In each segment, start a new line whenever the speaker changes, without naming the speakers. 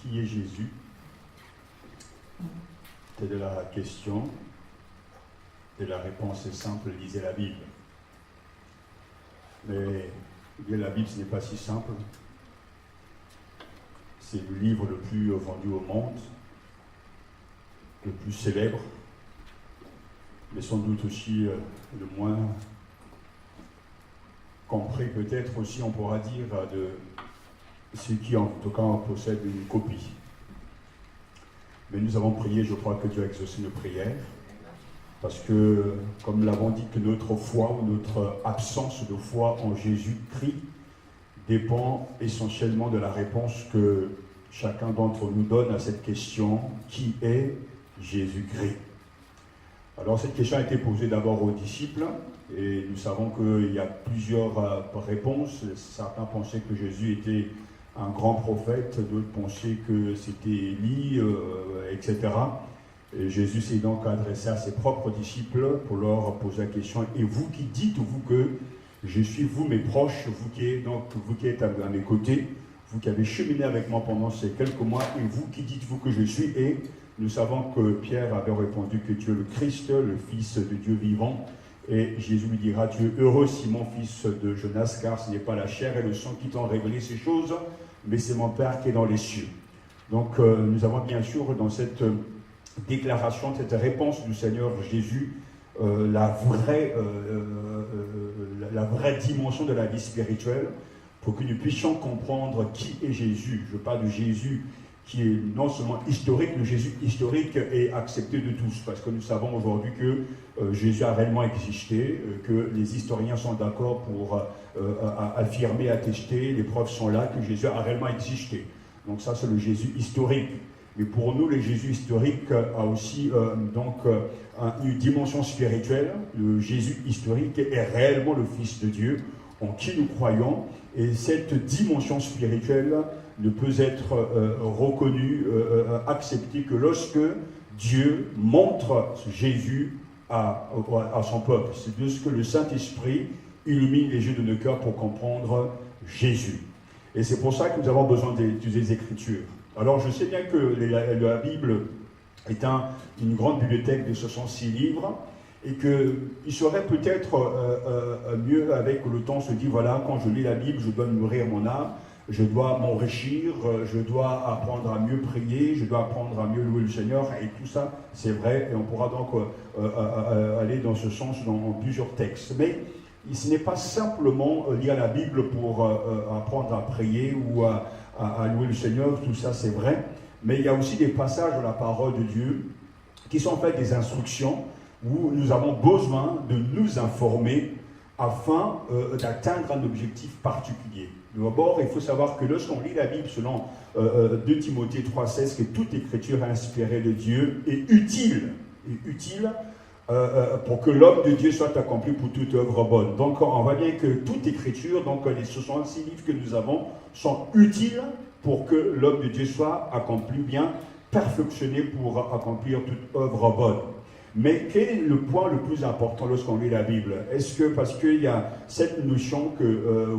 Qui est Jésus? Telle est la question. Et la réponse est simple, lisez la Bible. Mais lire la Bible, ce n'est pas si simple. C'est le livre le plus vendu au monde, le plus célèbre, mais sans doute aussi le moins compris, peut-être aussi, on pourra dire, de ceux qui, en tout cas, possèdent une copie. Mais nous avons prié, je crois que Dieu a exaucé nos prières, parce que, comme nous l'avons dit, que notre foi ou notre absence de foi en Jésus-Christ dépend essentiellement de la réponse que chacun d'entre nous donne à cette question: qui est Jésus-Christ? Alors cette question a été posée d'abord aux disciples, et nous savons qu'il y a plusieurs réponses. Certains pensaient que Jésus était un grand prophète, d'autres pensaient que c'était Élie, etc. Et Jésus s'est donc adressé à ses propres disciples pour leur poser la question: et vous qui dites-vous que je suis, vous mes proches, vous qui êtes à mes côtés, vous qui avez cheminé avec moi pendant ces quelques mois, et vous qui dites-vous que je suis? Et nous savons que Pierre avait répondu que tu es le Christ, le Fils de Dieu vivant. Et Jésus lui dira: tu es heureux, Simon, fils de Jonas, car ce n'est pas la chair et le sang qui t'ont révélé ces choses, mais c'est mon Père qui est dans les cieux. Donc nous avons bien sûr dans cette déclaration, cette réponse du Seigneur Jésus, la vraie dimension de la vie spirituelle, pour que nous puissions comprendre qui est Jésus. Je parle de Jésus qui est non seulement historique, le Jésus historique est accepté de tous, parce que nous savons aujourd'hui que Jésus a réellement existé, que les historiens sont d'accord pour affirmer, attester, les preuves sont là que Jésus a réellement existé. Donc ça, c'est le Jésus historique. Mais pour nous, le Jésus historique a aussi une dimension spirituelle. Le Jésus historique est réellement le Fils de Dieu, en qui nous croyons, et cette dimension spirituelle ne peut être reconnue, acceptée que lorsque Dieu montre Jésus à son peuple. C'est de ce que le Saint-Esprit illumine les yeux de nos cœurs pour comprendre Jésus. Et c'est pour ça que nous avons besoin des Écritures. Alors je sais bien que la Bible est une grande bibliothèque de 66 livres, et qu'il serait peut-être mieux avec le temps se dire: voilà, quand je lis la Bible, je dois nourrir mon âme, je dois m'enrichir, je dois apprendre à mieux prier, je dois apprendre à mieux louer le Seigneur, et tout ça, c'est vrai, et on pourra donc aller dans ce sens dans plusieurs textes. Mais ce n'est pas simplement lire la Bible pour apprendre à prier ou à louer le Seigneur, tout ça c'est vrai, mais il y a aussi des passages de la parole de Dieu qui sont en fait des instructions où nous avons besoin de nous informer afin d'atteindre un objectif particulier. D'abord, il faut savoir que lorsqu'on lit la Bible selon 2 Timothée 3,16, que toute écriture inspirée de Dieu est utile pour que l'homme de Dieu soit accompli pour toute œuvre bonne. Donc on voit bien que toute écriture, donc les 66 livres que nous avons, sont utiles pour que l'homme de Dieu soit accompli bien, perfectionné pour accomplir toute œuvre bonne. Mais quel est le point le plus important lorsqu'on lit la Bible? Est-ce que parce qu'il y a cette notion que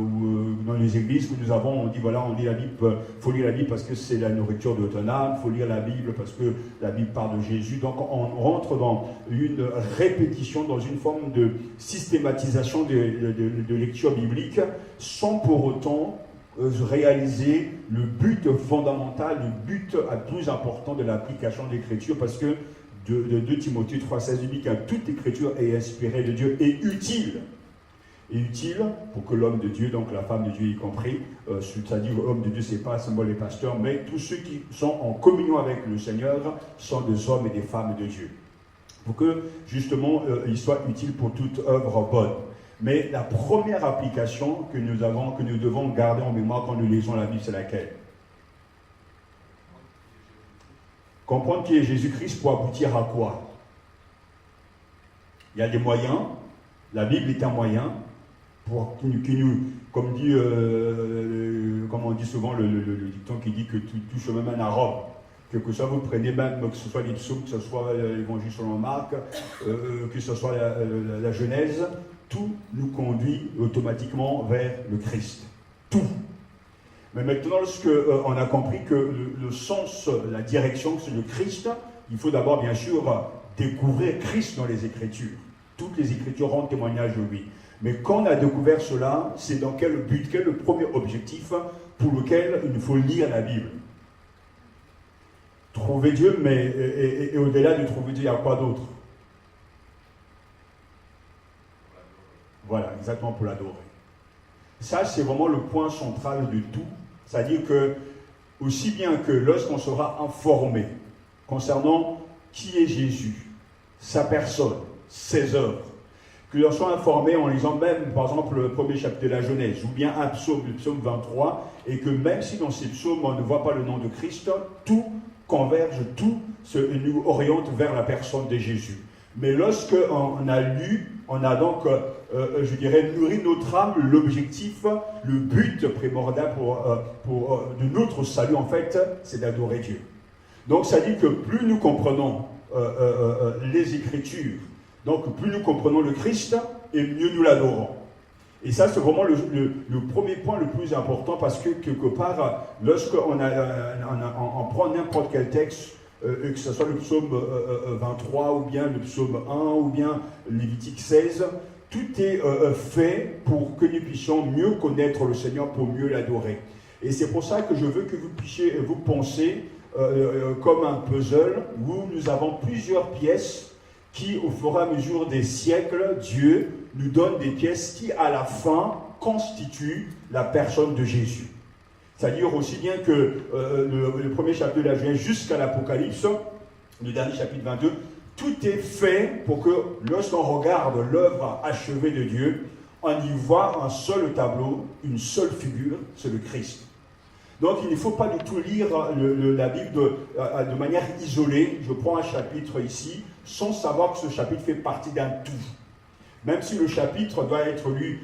dans les églises que nous avons, on dit voilà, on lit la Bible, faut lire la Bible parce que c'est la nourriture de ton âme, faut lire la Bible parce que la Bible parle de Jésus. Donc on rentre dans une répétition, dans une forme de systématisation de lecture biblique, sans pour autant réaliser le but fondamental, le but le plus important de l'application de l'Écriture, parce que de 2 Timothée 3,16 dit que toute écriture est inspirée de Dieu et utile. Et utile pour que l'homme de Dieu, donc la femme de Dieu y compris, c'est-à-dire l'homme de Dieu, ce n'est pas seulement les pasteurs, mais tous ceux qui sont en communion avec le Seigneur sont des hommes et des femmes de Dieu. Pour que justement il soit utile pour toute œuvre bonne. Mais la première application que nous devons garder en mémoire quand nous lisons la Bible, c'est laquelle? Comprendre qui est Jésus-Christ pour aboutir à quoi? Il y a des moyens. La Bible est un moyen pour que nous, comme on dit souvent le dicton qui dit que tout chemin mène à Rome. Que ça vous prenez même, que ce soit les psaumes, que ce soit l'évangile selon Marc, que ce soit la Genèse, tout nous conduit automatiquement vers le Christ. Tout. Mais maintenant, lorsqu'on a compris que le sens, la direction, c'est le Christ, il faut d'abord, bien sûr, découvrir Christ dans les Écritures. Toutes les Écritures rendent témoignage de lui. Mais quand on a découvert cela, c'est dans quel but, quel est le premier objectif pour lequel il nous faut lire la Bible? Trouver Dieu, mais et au-delà de trouver Dieu, il y a quoi d'autre? Voilà, exactement, pour l'adorer. Ça, c'est vraiment le point central de tout. C'est-à-dire que, aussi bien que lorsqu'on sera informé concernant qui est Jésus, sa personne, ses œuvres, que l'on soit informé en lisant même, par exemple, le premier chapitre de la Genèse, ou bien un psaume, le psaume 23, et que même si dans ces psaumes, on ne voit pas le nom de Christ, tout converge, tout nous oriente vers la personne de Jésus. Mais lorsqu'on a lu, on a donc, je dirais, nourri notre âme, l'objectif, le but primordial de notre salut, en fait, c'est d'adorer Dieu. Donc, ça dit que plus nous comprenons les Écritures, donc plus nous comprenons le Christ, et mieux nous l'adorons. Et ça, c'est vraiment le premier point le plus important, parce que quelque part, lorsqu'on on prend n'importe quel texte, que ce soit le psaume 23, ou bien le psaume 1, ou bien Lévitique 16, tout est fait pour que nous puissions mieux connaître le Seigneur, pour mieux l'adorer. Et c'est pour ça que je veux que vous puissiez vous penser comme un puzzle, où nous avons plusieurs pièces qui, au fur et à mesure des siècles, Dieu nous donne des pièces qui, à la fin, constituent la personne de Jésus. C'est-à-dire aussi bien que le premier chapitre de la Genèse jusqu'à l'Apocalypse, le dernier chapitre 22, tout est fait pour que lorsqu'on regarde l'œuvre achevée de Dieu, on y voit un seul tableau, une seule figure, c'est le Christ. Donc il ne faut pas du tout lire la Bible de manière isolée. Je prends un chapitre ici, sans savoir que ce chapitre fait partie d'un tout. Même si le chapitre doit être lu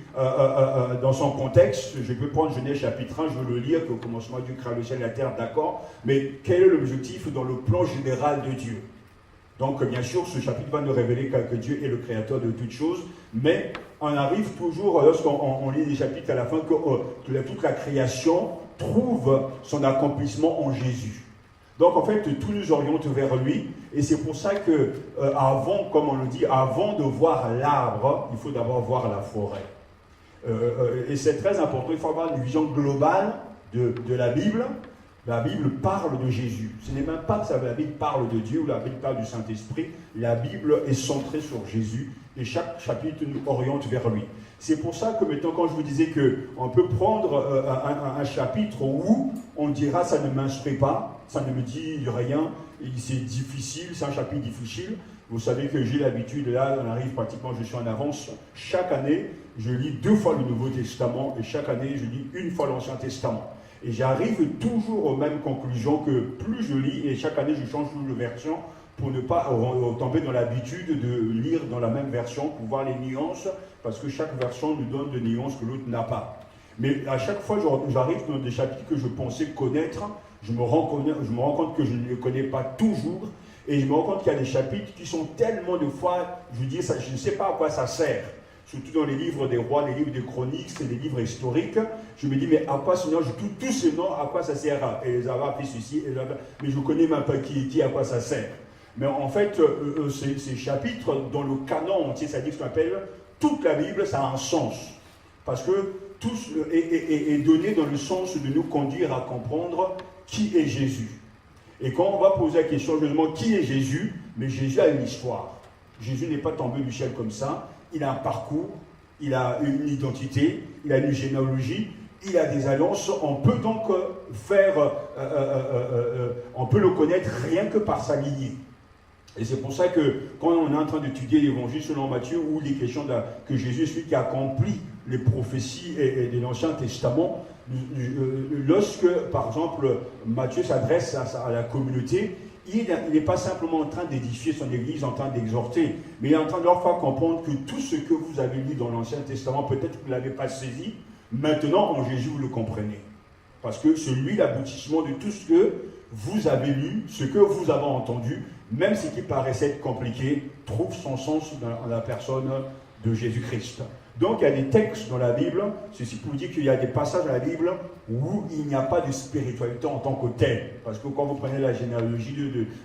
dans son contexte, je peux prendre Genèse chapitre 1, je veux le lire, qu'au commencement Dieu créa le ciel et la terre, d'accord, mais quel est l'objectif dans le plan général de Dieu? Donc bien sûr, ce chapitre va nous révéler que Dieu est le créateur de toutes choses, mais on arrive toujours, lorsqu'on lit les chapitres à la fin, que toute la création trouve son accomplissement en Jésus. Donc en fait, tout nous oriente vers lui, et c'est pour ça que, avant, comme on le dit, avant de voir l'arbre, il faut d'abord voir la forêt. Et c'est très important, il faut avoir une vision globale de la Bible. La Bible parle de Jésus. Ce n'est même pas que la Bible parle de Dieu ou la Bible parle du Saint-Esprit. La Bible est centrée sur Jésus et chaque chapitre nous oriente vers lui. C'est pour ça que maintenant, quand je vous disais qu'on peut prendre un chapitre où on dira ça ne m'instruit pas, ça ne me dit rien, c'est difficile, c'est un chapitre difficile. Vous savez que j'ai l'habitude, là on arrive pratiquement, je suis en avance, chaque année je lis 2 fois le Nouveau Testament et chaque année je lis 1 fois l'Ancien Testament. Et j'arrive toujours aux mêmes conclusions que plus je lis, et chaque année je change de version pour ne pas tomber dans l'habitude de lire dans la même version, pour voir les nuances, parce que chaque version nous donne des nuances que l'autre n'a pas. Mais à chaque fois j'arrive dans des chapitres que je pensais connaître, je me rends compte que je ne les connais pas toujours, et je me rends compte qu'il y a des chapitres qui sont tellement de fois, je dis ça, je ne sais pas à quoi ça sert. Surtout dans les livres des rois, les livres des chroniques, c'est des livres historiques. Je me dis, mais à quoi Seigneur, tous ces noms, à quoi ça sert? Et Elisabeth fait ceci, mais je ne connais même pas qui, à quoi ça sert. Mais en fait, ces chapitres, dans le canon entier, c'est-à-dire ce qu'on appelle toute la Bible, ça a un sens. Parce que tout est donné dans le sens de nous conduire à comprendre qui est Jésus. Et quand on va poser la question, je me demande qui est Jésus, mais Jésus a une histoire. Jésus n'est pas tombé du ciel comme ça. Il a un parcours, il a une identité, il a une généalogie, il a des alliances. On peut donc on peut le connaître rien que par sa lignée. Et c'est pour ça que quand on est en train d'étudier l'évangile selon Matthieu, où il est question que Jésus est celui qui accomplit les prophéties de l'Ancien Testament, lorsque, par exemple, Matthieu s'adresse à la communauté, il n'est pas simplement en train d'édifier son église, en train d'exhorter, mais il est en train de leur faire comprendre que tout ce que vous avez lu dans l'Ancien Testament, peut-être que vous ne l'avez pas saisi, maintenant en Jésus vous le comprenez. Parce que c'est lui l'aboutissement de tout ce que vous avez lu, ce que vous avez entendu, même ce qui paraissait être compliqué, trouve son sens dans la personne de Jésus-Christ. Donc il y a des textes dans la Bible, ceci pour dire qu'il y a des passages dans la Bible où il n'y a pas de spiritualité en tant que telle. Parce que quand vous prenez la généalogie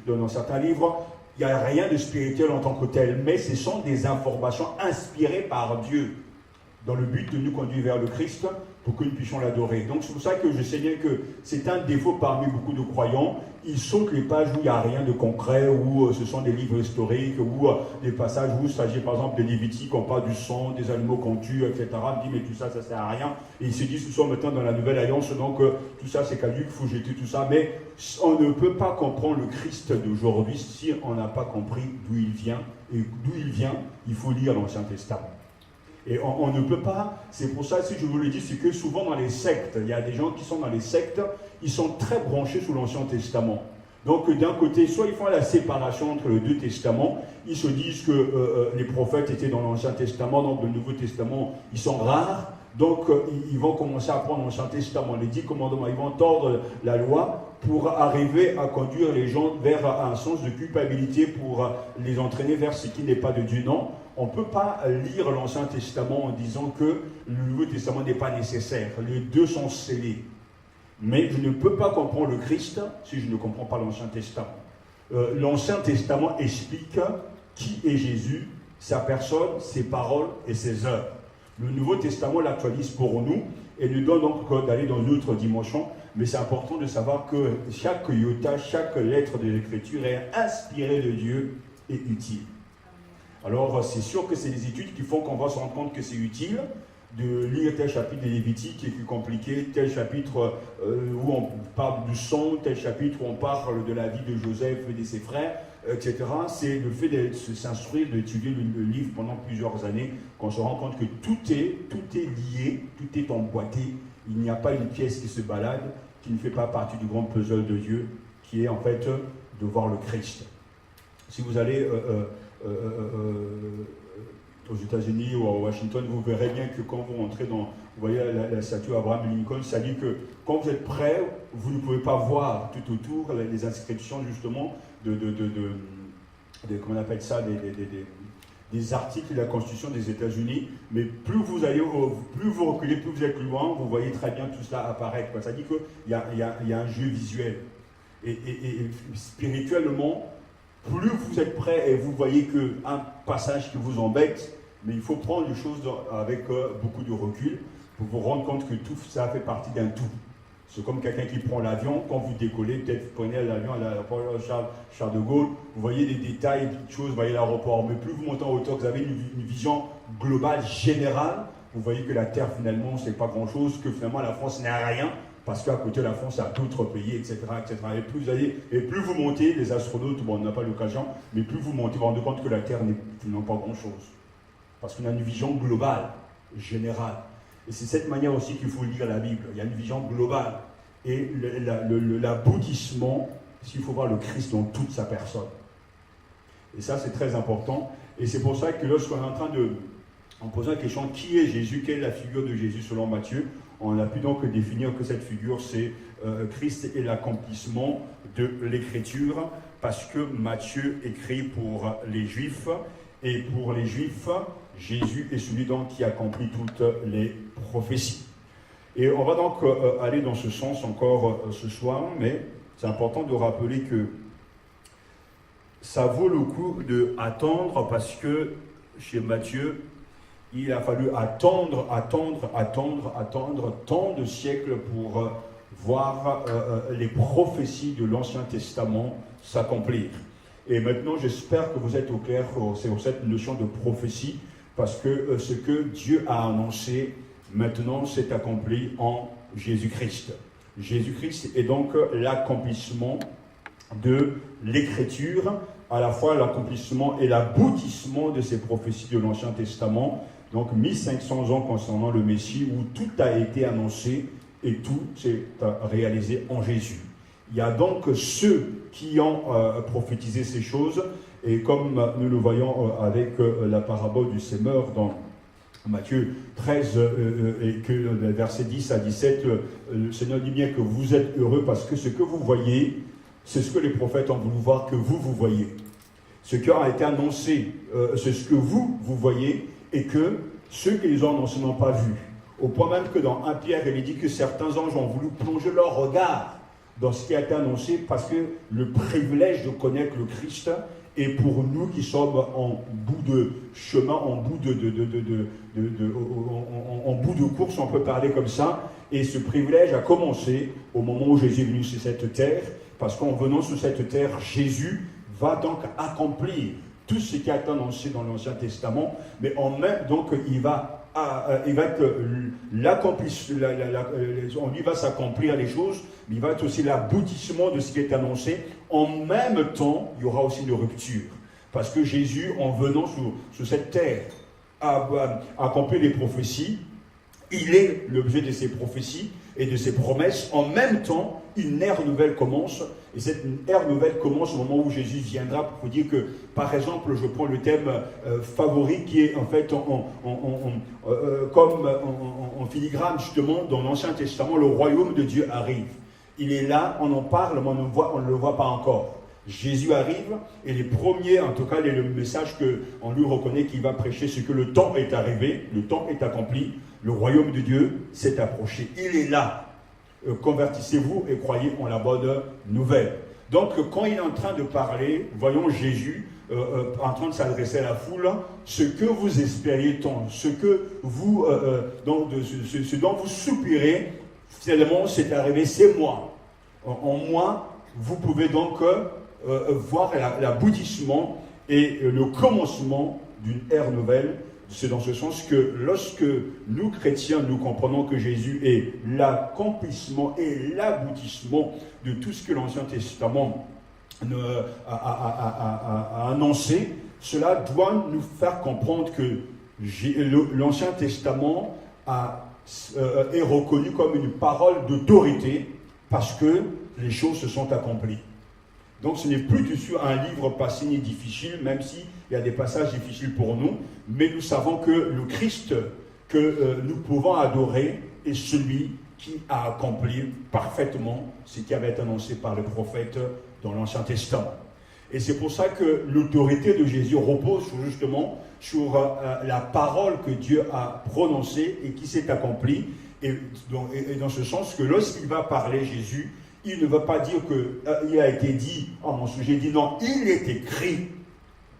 dans certains livres, il n'y a rien de spirituel en tant que tel, mais ce sont des informations inspirées par Dieu dans le but de nous conduire vers le Christ pour que nous puissions l'adorer. Donc c'est pour ça que je sais bien que c'est un défaut parmi beaucoup de croyants. Ils sautent les pages où il n'y a rien de concret, où ce sont des livres historiques, où des passages où il s'agit par exemple des Lévitiques, on parle du sang, des animaux qu'on tue, etc. Ils disent mais tout ça, ça ne sert à rien. Et ils se disent, nous sommes maintenant dans la nouvelle alliance, donc tout ça c'est caduc, il faut jeter tout ça. Mais on ne peut pas comprendre le Christ d'aujourd'hui si on n'a pas compris d'où il vient. Et d'où il vient, il faut lire l'Ancien Testament. Et on ne peut pas, c'est pour ça, si je vous le dis, c'est que souvent dans les sectes, il y a des gens qui sont dans les sectes, ils sont très branchés sur l'Ancien Testament. Donc d'un côté, soit ils font la séparation entre les deux testaments, ils se disent que les prophètes étaient dans l'Ancien Testament, donc le Nouveau Testament, ils sont rares, donc ils vont commencer à prendre l'Ancien Testament, les 10 commandements, ils vont tordre la loi pour arriver à conduire les gens vers un sens de culpabilité, pour les entraîner vers ce qui n'est pas de Dieu. Non, on ne peut pas lire l'Ancien Testament en disant que le Nouveau Testament n'est pas nécessaire. Les deux sont scellés. Mais je ne peux pas comprendre le Christ si je ne comprends pas l'Ancien Testament. L'Ancien Testament explique qui est Jésus, sa personne, ses paroles et ses œuvres. Le Nouveau Testament l'actualise pour nous et nous donne donc d'aller dans une autre dimension. Mais c'est important de savoir que chaque iota, chaque lettre de l'Écriture est inspirée de Dieu et utile. Alors, c'est sûr que c'est des études qui font qu'on va se rendre compte que c'est utile de lire tel chapitre des Lévitiques qui est plus compliqué, tel chapitre où on parle du sang, tel chapitre où on parle de la vie de Joseph et de ses frères, etc. C'est le fait de s'instruire, d'étudier le livre pendant plusieurs années, qu'on se rend compte que tout est lié, tout est emboîté. Il n'y a pas une pièce qui se balade, qui ne fait pas partie du grand puzzle de Dieu, qui est en fait de voir le Christ. Si vous allez aux États-Unis ou à Washington, vous verrez bien que quand vous rentrez dans, vous voyez la statue Abraham Lincoln, ça dit que quand vous êtes prêt, vous ne pouvez pas voir tout autour les inscriptions justement comment on appelle ça, des articles de la Constitution des États-Unis, mais plus vous reculez, plus vous êtes loin, vous voyez très bien tout cela apparaître. Ça dit qu'il y a un jeu visuel. Et spirituellement, plus vous êtes prêt et vous voyez qu'un passage qui vous embête, mais il faut prendre les choses avec beaucoup de recul pour vous rendre compte que tout ça fait partie d'un tout. C'est comme quelqu'un qui prend l'avion, quand vous décollez, peut-être vous prenez l'avion à l'aéroport Charles de Gaulle, vous voyez des détails, des petites choses, vous voyez l'aéroport, mais plus vous montez en hauteur, vous avez une vision globale, générale, vous voyez que la Terre finalement c'est pas grand-chose, que finalement la France n'est rien, parce qu'à côté de la France, il y a d'autres pays, etc., etc. Et plus vous montez, les astronautes, bon, on n'a pas l'occasion, mais plus vous montez, vous vous rendez compte que la Terre n'est finalement pas grand-chose. Parce qu'on a une vision globale, générale. Et c'est cette manière aussi qu'il faut lire la Bible. Il y a une vision globale. Et l'aboutissement, s'il faut voir le Christ dans toute sa personne. Et ça, c'est très important. Et c'est pour ça que lorsqu'on est en train en posant la question, qui est Jésus, quelle est la figure de Jésus selon Matthieu, on a pu donc définir que cette figure, c'est Christ et l'accomplissement de l'Écriture, parce que Matthieu écrit pour les Juifs, et pour les Juifs, Jésus est celui donc qui accomplit toutes les prophéties. Et on va donc aller dans ce sens encore ce soir, mais c'est important de rappeler que ça vaut le coup d'attendre, parce que chez Matthieu, il a fallu attendre tant de siècles pour voir les prophéties de l'Ancien Testament s'accomplir. Et maintenant, j'espère que vous êtes au clair sur cette notion de prophétie, parce que ce que Dieu a annoncé, maintenant, s'est accompli en Jésus-Christ. Jésus-Christ est donc l'accomplissement de l'Écriture, à la fois l'accomplissement et l'aboutissement de ces prophéties de l'Ancien Testament. Donc 1500 ans concernant le Messie, où tout a été annoncé et tout s'est réalisé en Jésus. Il y a donc ceux qui ont prophétisé ces choses, et comme nous le voyons avec la parabole du sémeur dans Matthieu 13, et que versets 10 à 17, le Seigneur dit bien que vous êtes heureux parce que ce que vous voyez, c'est ce que les prophètes ont voulu voir que vous voyez. Ce qui a été annoncé, c'est ce que vous voyez, et que ceux qui les ont annoncés n'ont pas vu. Au point même que dans 1 Pierre, il est dit que certains anges ont voulu plonger leur regard dans ce qui a été annoncé parce que le privilège de connaître le Christ est pour nous qui sommes en bout de chemin, en bout de course, on peut parler comme ça. Et ce privilège a commencé au moment où Jésus est venu sur cette terre, parce qu'en venant sur cette terre, Jésus va donc accomplir tout ce qui a été annoncé dans l'Ancien Testament, mais en même donc il va être on lui va s'accomplir les choses, mais il va être aussi l'aboutissement de ce qui est annoncé. En même temps, il y aura aussi une rupture, parce que Jésus, en venant sur cette terre, a accompli les prophéties. Il est l'objet de ces prophéties et de ces promesses. En même temps, une ère nouvelle commence. Et cette ère nouvelle commence au moment où Jésus viendra. Pour vous dire que, par exemple, je prends le thème favori qui est en fait comme en filigrane justement dans l'Ancien Testament, le royaume de Dieu arrive. Il est là, on en parle, mais on ne le voit pas encore. Jésus arrive et les premiers, en tout cas le message qu'on lui reconnaît qu'il va prêcher, c'est que le temps est arrivé, le temps est accompli, le royaume de Dieu s'est approché. Il est là. Convertissez-vous et croyez en la bonne nouvelle. Donc quand il est en train de parler, voyons Jésus en train de s'adresser à la foule, ce que vous espériez tant, ce dont vous soupirez, finalement c'est arrivé, c'est moi. En moi, vous pouvez donc voir l'aboutissement et le commencement d'une ère nouvelle. C'est dans ce sens que lorsque nous, chrétiens, nous comprenons que Jésus est l'accomplissement et l'aboutissement de tout ce que l'Ancien Testament a annoncé, cela doit nous faire comprendre que l'Ancien Testament est reconnu comme une parole d'autorité parce que les choses se sont accomplies. Donc ce n'est plus du tout un livre passé ni difficile, même s'il y a des passages difficiles pour nous, mais nous savons que le Christ que nous pouvons adorer est celui qui a accompli parfaitement ce qui avait été annoncé par le prophète dans l'Ancien Testament. Et c'est pour ça que l'autorité de Jésus repose justement sur la parole que Dieu a prononcée et qui s'est accomplie. Et dans ce sens que lorsqu'il va parler, Jésus, il ne va pas dire qu'il a été dit en mon sujet, il dit non, il est écrit.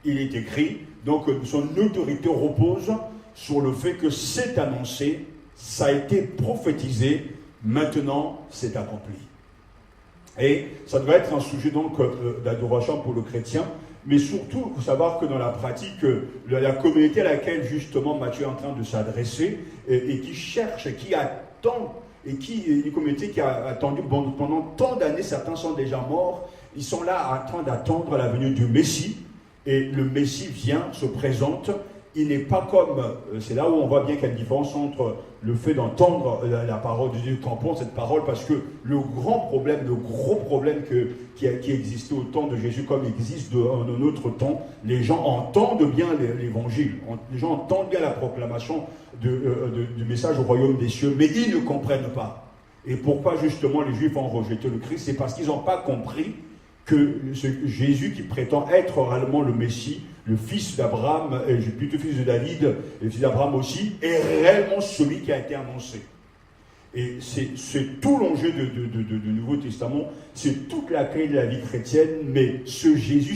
Il est écrit. Donc son autorité repose sur le fait que c'est annoncé, ça a été prophétisé, maintenant c'est accompli. Et ça doit être un sujet donc d'adoration pour le chrétien, mais surtout, il faut savoir que dans la pratique, la communauté à laquelle justement Matthieu est en train de s'adresser et qui cherche, qui attend, et une communauté qui a attendu pendant tant d'années, certains sont déjà morts, ils sont là en train d'attendre la venue du Messie, et le Messie vient, se présente. Il n'est pas comme, c'est là où on voit bien qu'il y a une différence entre le fait d'entendre la parole de Dieu, comprendre cette parole, parce que le gros problème qui existait au temps de Jésus, comme il existe dans notre temps, les gens entendent bien l'évangile, les gens entendent bien la proclamation du message au royaume des cieux, mais ils ne comprennent pas. Et pourquoi justement les Juifs ont rejeté le Christ? C'est parce qu'ils n'ont pas compris que Jésus qui prétend être réellement le Messie, le fils d'Abraham, et plutôt fils de David, et le fils d'Abraham aussi, est réellement celui qui a été annoncé. Et c'est tout l'enjeu du Nouveau Testament, c'est toute la clé de la vie chrétienne, mais ce Jésus,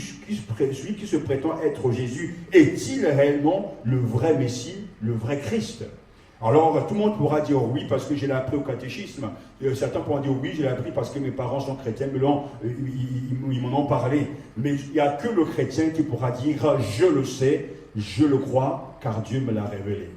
celui qui se prétend être Jésus, est-il réellement le vrai Messie, le vrai Christ? Alors tout le monde pourra dire oui parce que je l'ai appris au catéchisme. Certains pourront dire oui, je l'ai appris parce que mes parents sont chrétiens, mais là, ils m'en ont parlé. Mais il n'y a que le chrétien qui pourra dire je le sais, je le crois, car Dieu me l'a révélé.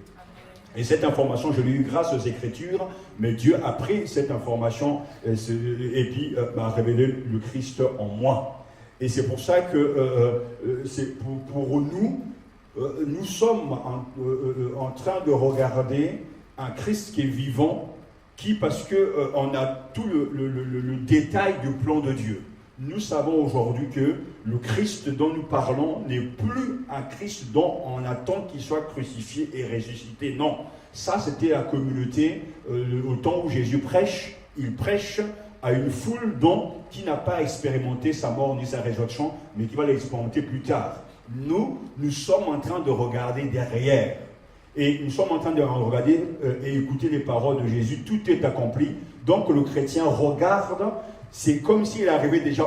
Et cette information, je l'ai eue grâce aux Écritures, mais Dieu a pris cette information et puis m'a révélé le Christ en moi. Et c'est pour ça que c'est pour nous, nous sommes en train de regarder un Christ qui est vivant, qui, parce qu'on a tout le détail du plan de Dieu. Nous savons aujourd'hui que le Christ dont nous parlons n'est plus un Christ dont on attend qu'il soit crucifié et ressuscité. Non, ça c'était la communauté au temps où Jésus prêche. Il prêche à une foule qui n'a pas expérimenté sa mort ni sa résurrection, mais qui va l'expérimenter plus tard. Nous sommes en train de regarder derrière. Et nous sommes en train de regarder et écouter les paroles de Jésus. Tout est accompli. Donc le chrétien regarde, c'est comme s'il arrivait déjà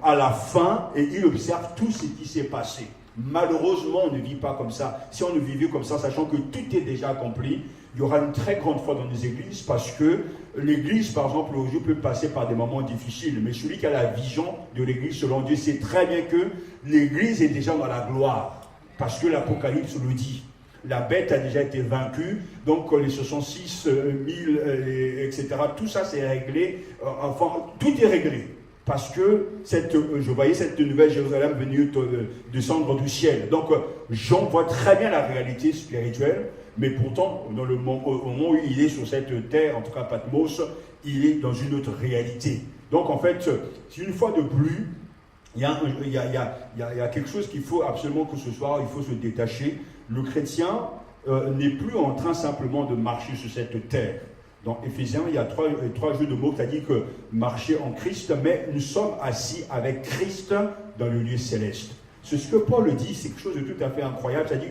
à la fin et il observe tout ce qui s'est passé. Malheureusement, on ne vit pas comme ça. Si on ne vivait comme ça, sachant que tout est déjà accompli, il y aura une très grande foi dans nos églises parce que l'église, par exemple, aujourd'hui peut passer par des moments difficiles. Mais celui qui a la vision de l'église, selon Dieu, sait très bien que l'église est déjà dans la gloire. Parce que l'Apocalypse le dit. La bête a déjà été vaincue, donc les 66 000, etc., tout ça c'est réglé. Enfin, tout est réglé. Parce que je voyais cette nouvelle Jérusalem venir descendre du ciel. Donc, Jean voit très bien la réalité spirituelle, mais pourtant, au moment où il est sur cette terre, en tout cas Patmos, il est dans une autre réalité. Donc, en fait, une fois de plus, il y a quelque chose qu'il faut absolument que ce soir, il faut se détacher. Le chrétien n'est plus en train simplement de marcher sur cette terre. Dans Éphésiens, il y a trois jeux de mots qui a dit que marcher en Christ, mais nous sommes assis avec Christ dans le lieu céleste. C'est ce que Paul dit, c'est quelque chose de tout à fait incroyable. C'est-à-dire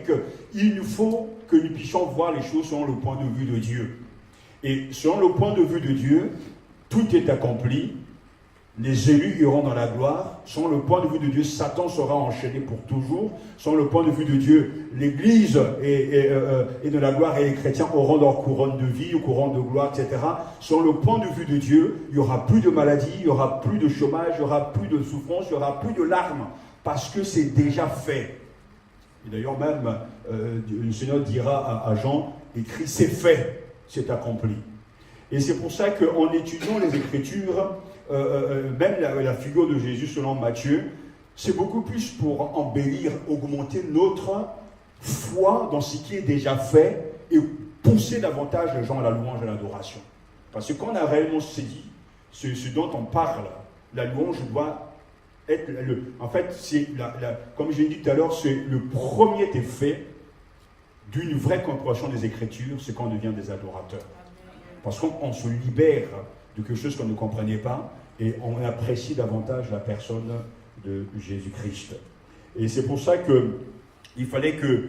qu'il nous faut que nous puissions voir les choses selon le point de vue de Dieu. Et selon le point de vue de Dieu, tout est accompli. Les élus iront dans la gloire. Selon le point de vue de Dieu, Satan sera enchaîné pour toujours. Selon le point de vue de Dieu, l'Église est de la gloire et les chrétiens auront leur couronne de vie, ou couronne de gloire, etc. Selon le point de vue de Dieu, il n'y aura plus de maladie, il n'y aura plus de chômage, il n'y aura plus de souffrance, il n'y aura plus de larmes, parce que c'est déjà fait. Et d'ailleurs même, le Seigneur dira à Jean, écrit, c'est fait, c'est accompli. Et c'est pour ça qu'en étudiant les Écritures, même la figure de Jésus selon Matthieu, c'est beaucoup plus pour embellir, augmenter notre foi dans ce qui est déjà fait et pousser davantage les gens à la louange et à l'adoration. Parce que quand on a réellement saisi ce dont on parle, la louange doit être... En fait, c'est comme j'ai dit tout à l'heure, c'est le premier effet d'une vraie compréhension des Écritures, c'est quand on devient des adorateurs. Parce qu'on se libère de quelque chose qu'on ne comprenait pas, et on apprécie davantage la personne de Jésus-Christ. Et c'est pour ça qu'il fallait que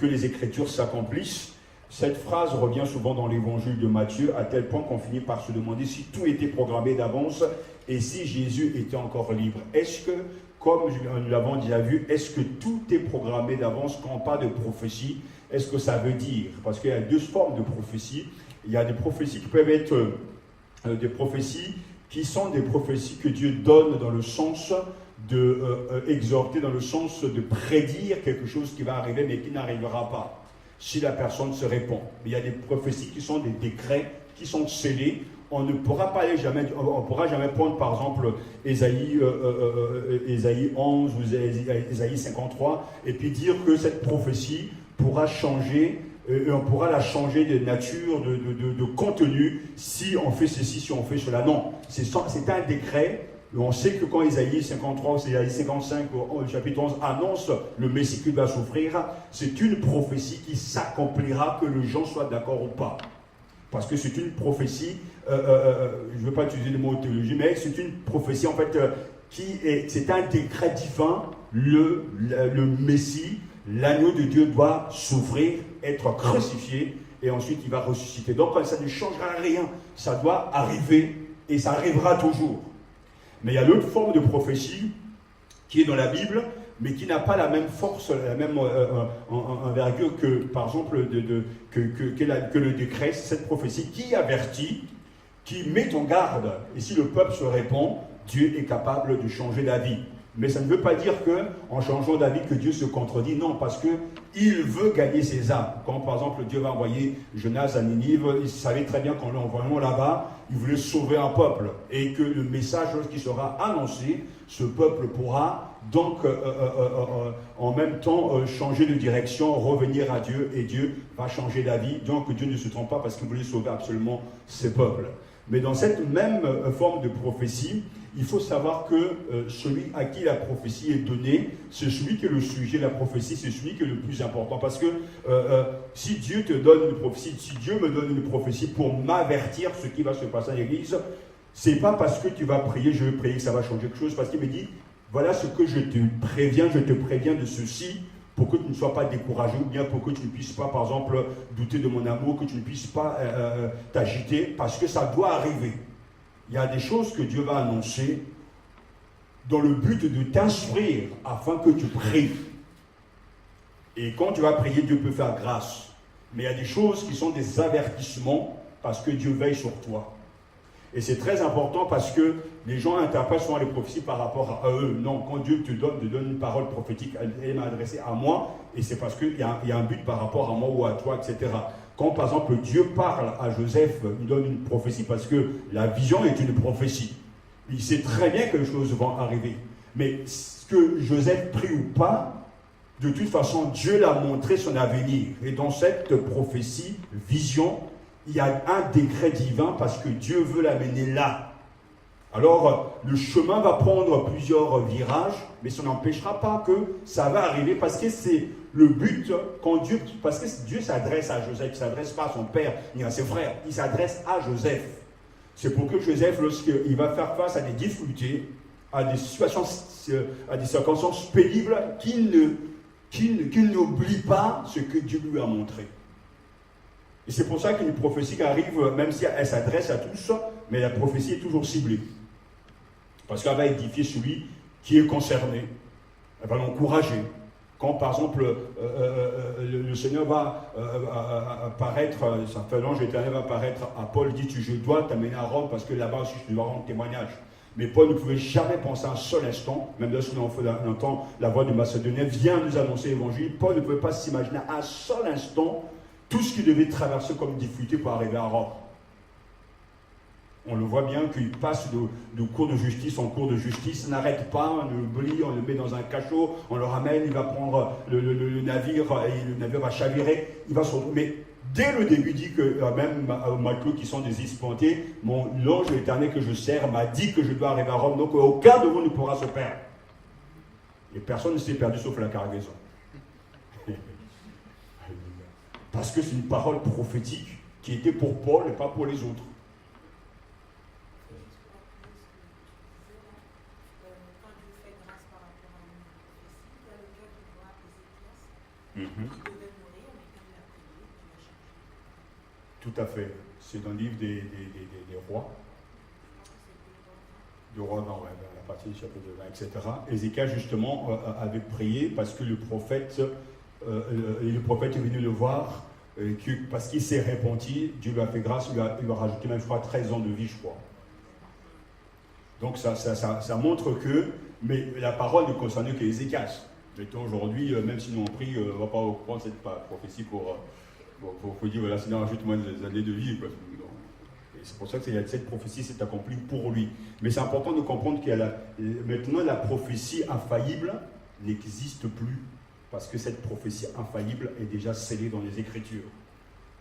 les Écritures s'accomplissent. Cette phrase revient souvent dans l'évangile de Matthieu, à tel point qu'on finit par se demander si tout était programmé d'avance, et si Jésus était encore libre. Est-ce que, comme nous l'avons déjà vu, est-ce que tout est programmé d'avance quand on parle de prophétie? Est-ce que ça veut dire? Parce qu'il y a deux formes de prophétie. Il y a des prophéties qui peuvent être des prophéties qui sont des prophéties que Dieu donne dans le sens de exhorter, dans le sens de prédire quelque chose qui va arriver mais qui n'arrivera pas si la personne se répand. Mais il y a des prophéties qui sont des décrets qui sont scellés. On ne pourra pas on pourra jamais prendre par exemple Ésaïe 11 ou Ésaïe 53 et puis dire que cette prophétie pourra changer, et on pourra la changer de nature, de contenu, si on fait ceci, si on fait cela. Non, c'est un décret. On sait que quand Ésaïe 53 ou Ésaïe 55 au chapitre 11 annonce le Messie qui va souffrir, c'est une prophétie qui s'accomplira, que les gens soient d'accord ou pas. Parce que c'est une prophétie, je ne veux pas utiliser le mot théologie, mais c'est une prophétie en fait c'est un décret divin. Le Messie, l'agneau de Dieu doit souffrir, être crucifié, et ensuite il va ressusciter. Donc ça ne changera rien, ça doit arriver, et ça arrivera toujours. Mais il y a l'autre forme de prophétie qui est dans la Bible, mais qui n'a pas la même force, la même envergure que, par exemple, que le décret. C'est cette prophétie qui avertit, qui met en garde. Et si le peuple se répand, Dieu est capable de changer d'avis. Mais ça ne veut pas dire qu'en changeant d'avis que Dieu se contredit. Non, parce qu'il veut gagner ses âmes. Quand par exemple Dieu va envoyer Jonas à Ninive, il savait très bien qu'en l'envoyant là-bas, il voulait sauver un peuple. Et que le message qui sera annoncé, ce peuple pourra donc en même temps changer de direction, revenir à Dieu, et Dieu va changer d'avis. Donc Dieu ne se trompe pas parce qu'il voulait sauver absolument ses peuples. Mais dans cette même forme de prophétie, il faut savoir que celui à qui la prophétie est donnée, c'est celui qui est le sujet de la prophétie, c'est celui qui est le plus important. Parce que si Dieu te donne une prophétie, si Dieu me donne une prophétie pour m'avertir ce qui va se passer à l'église, c'est pas parce que tu vas prier, je vais prier que ça va changer quelque chose, parce qu'il me dit, voilà ce que je te préviens de ceci pour que tu ne sois pas découragé, ou bien pour que tu ne puisses pas, par exemple, douter de mon amour, que tu ne puisses pas t'agiter, parce que ça doit arriver. Il y a des choses que Dieu va annoncer dans le but de t'instruire afin que tu pries. Et quand tu vas prier, Dieu peut faire grâce. Mais il y a des choses qui sont des avertissements parce que Dieu veille sur toi. Et c'est très important parce que les gens interprètent souvent les prophéties par rapport à eux. Non, quand Dieu te donne une parole prophétique, elle m'a adressée à moi, et c'est parce qu'il y a un but par rapport à moi ou à toi, etc. Quand par exemple Dieu parle à Joseph, il donne une prophétie parce que la vision est une prophétie. Il sait très bien que les choses vont arriver. Mais que Joseph prie ou pas, de toute façon, Dieu l'a montré son avenir. Et dans cette prophétie, vision, il y a un décret divin parce que Dieu veut l'amener là. Alors, le chemin va prendre plusieurs virages, mais ça n'empêchera pas que ça va arriver parce que c'est le but quand Dieu... Parce que Dieu s'adresse à Joseph, il ne s'adresse pas à son père ni à ses frères, il s'adresse à Joseph. C'est pour que Joseph, lorsqu'il va faire face à des difficultés, à des situations, à des circonstances pénibles, qu'il n'oublie pas ce que Dieu lui a montré. Et c'est pour ça qu'une prophétie qui arrive, même si elle s'adresse à tous, mais la prophétie est toujours ciblée. Parce qu'elle va édifier celui qui est concerné. Elle va l'encourager. Quand, par exemple, le Seigneur va apparaître, l'ange éternel va apparaître à Paul, il dit, je dois t'amener à Rome parce que là-bas aussi je dois rendre témoignage. Mais Paul ne pouvait jamais penser un seul instant, même lorsqu'on entend la voix du Macédonien, viens nous annoncer l'évangile, Paul ne pouvait pas s'imaginer un seul instant tout ce qu'il devait traverser comme difficulté pour arriver à Rome. On le voit bien qu'il passe de cours de justice en cours de justice, n'arrête pas, on l'oublie, on le met dans un cachot, on le ramène, il va prendre le navire et le navire va chavirer, il va se retrouver. Mais dès le début, il dit que même aux matelots qui sont des espantés, l'ange éternel que je sers m'a dit que je dois arriver à Rome, donc aucun de vous ne pourra se perdre. Et personne ne s'est perdu sauf la cargaison. Parce que c'est une parole prophétique qui était pour Paul et pas pour les autres. Tout à fait. C'est dans le livre des rois. Du roi dans la partie du chapitre 20, etc. Ézéchiel, justement, avait prié parce que le prophète est venu le voir, parce qu'il s'est repenti, Dieu lui a fait grâce, il lui a rajouté même, je crois, 13 ans de vie, je crois. Donc ça montre que, mais la parole ne concernait que Ézéchiel. Mettons aujourd'hui, même si nous on prie, on ne va pas prendre cette prophétie pour dire, voilà, sinon ajoute-moi des années de vie. Et c'est pour ça que cette prophétie s'est accomplie pour lui. Mais c'est important de comprendre que maintenant la prophétie infaillible n'existe plus. Parce que cette prophétie infaillible est déjà scellée dans les Écritures.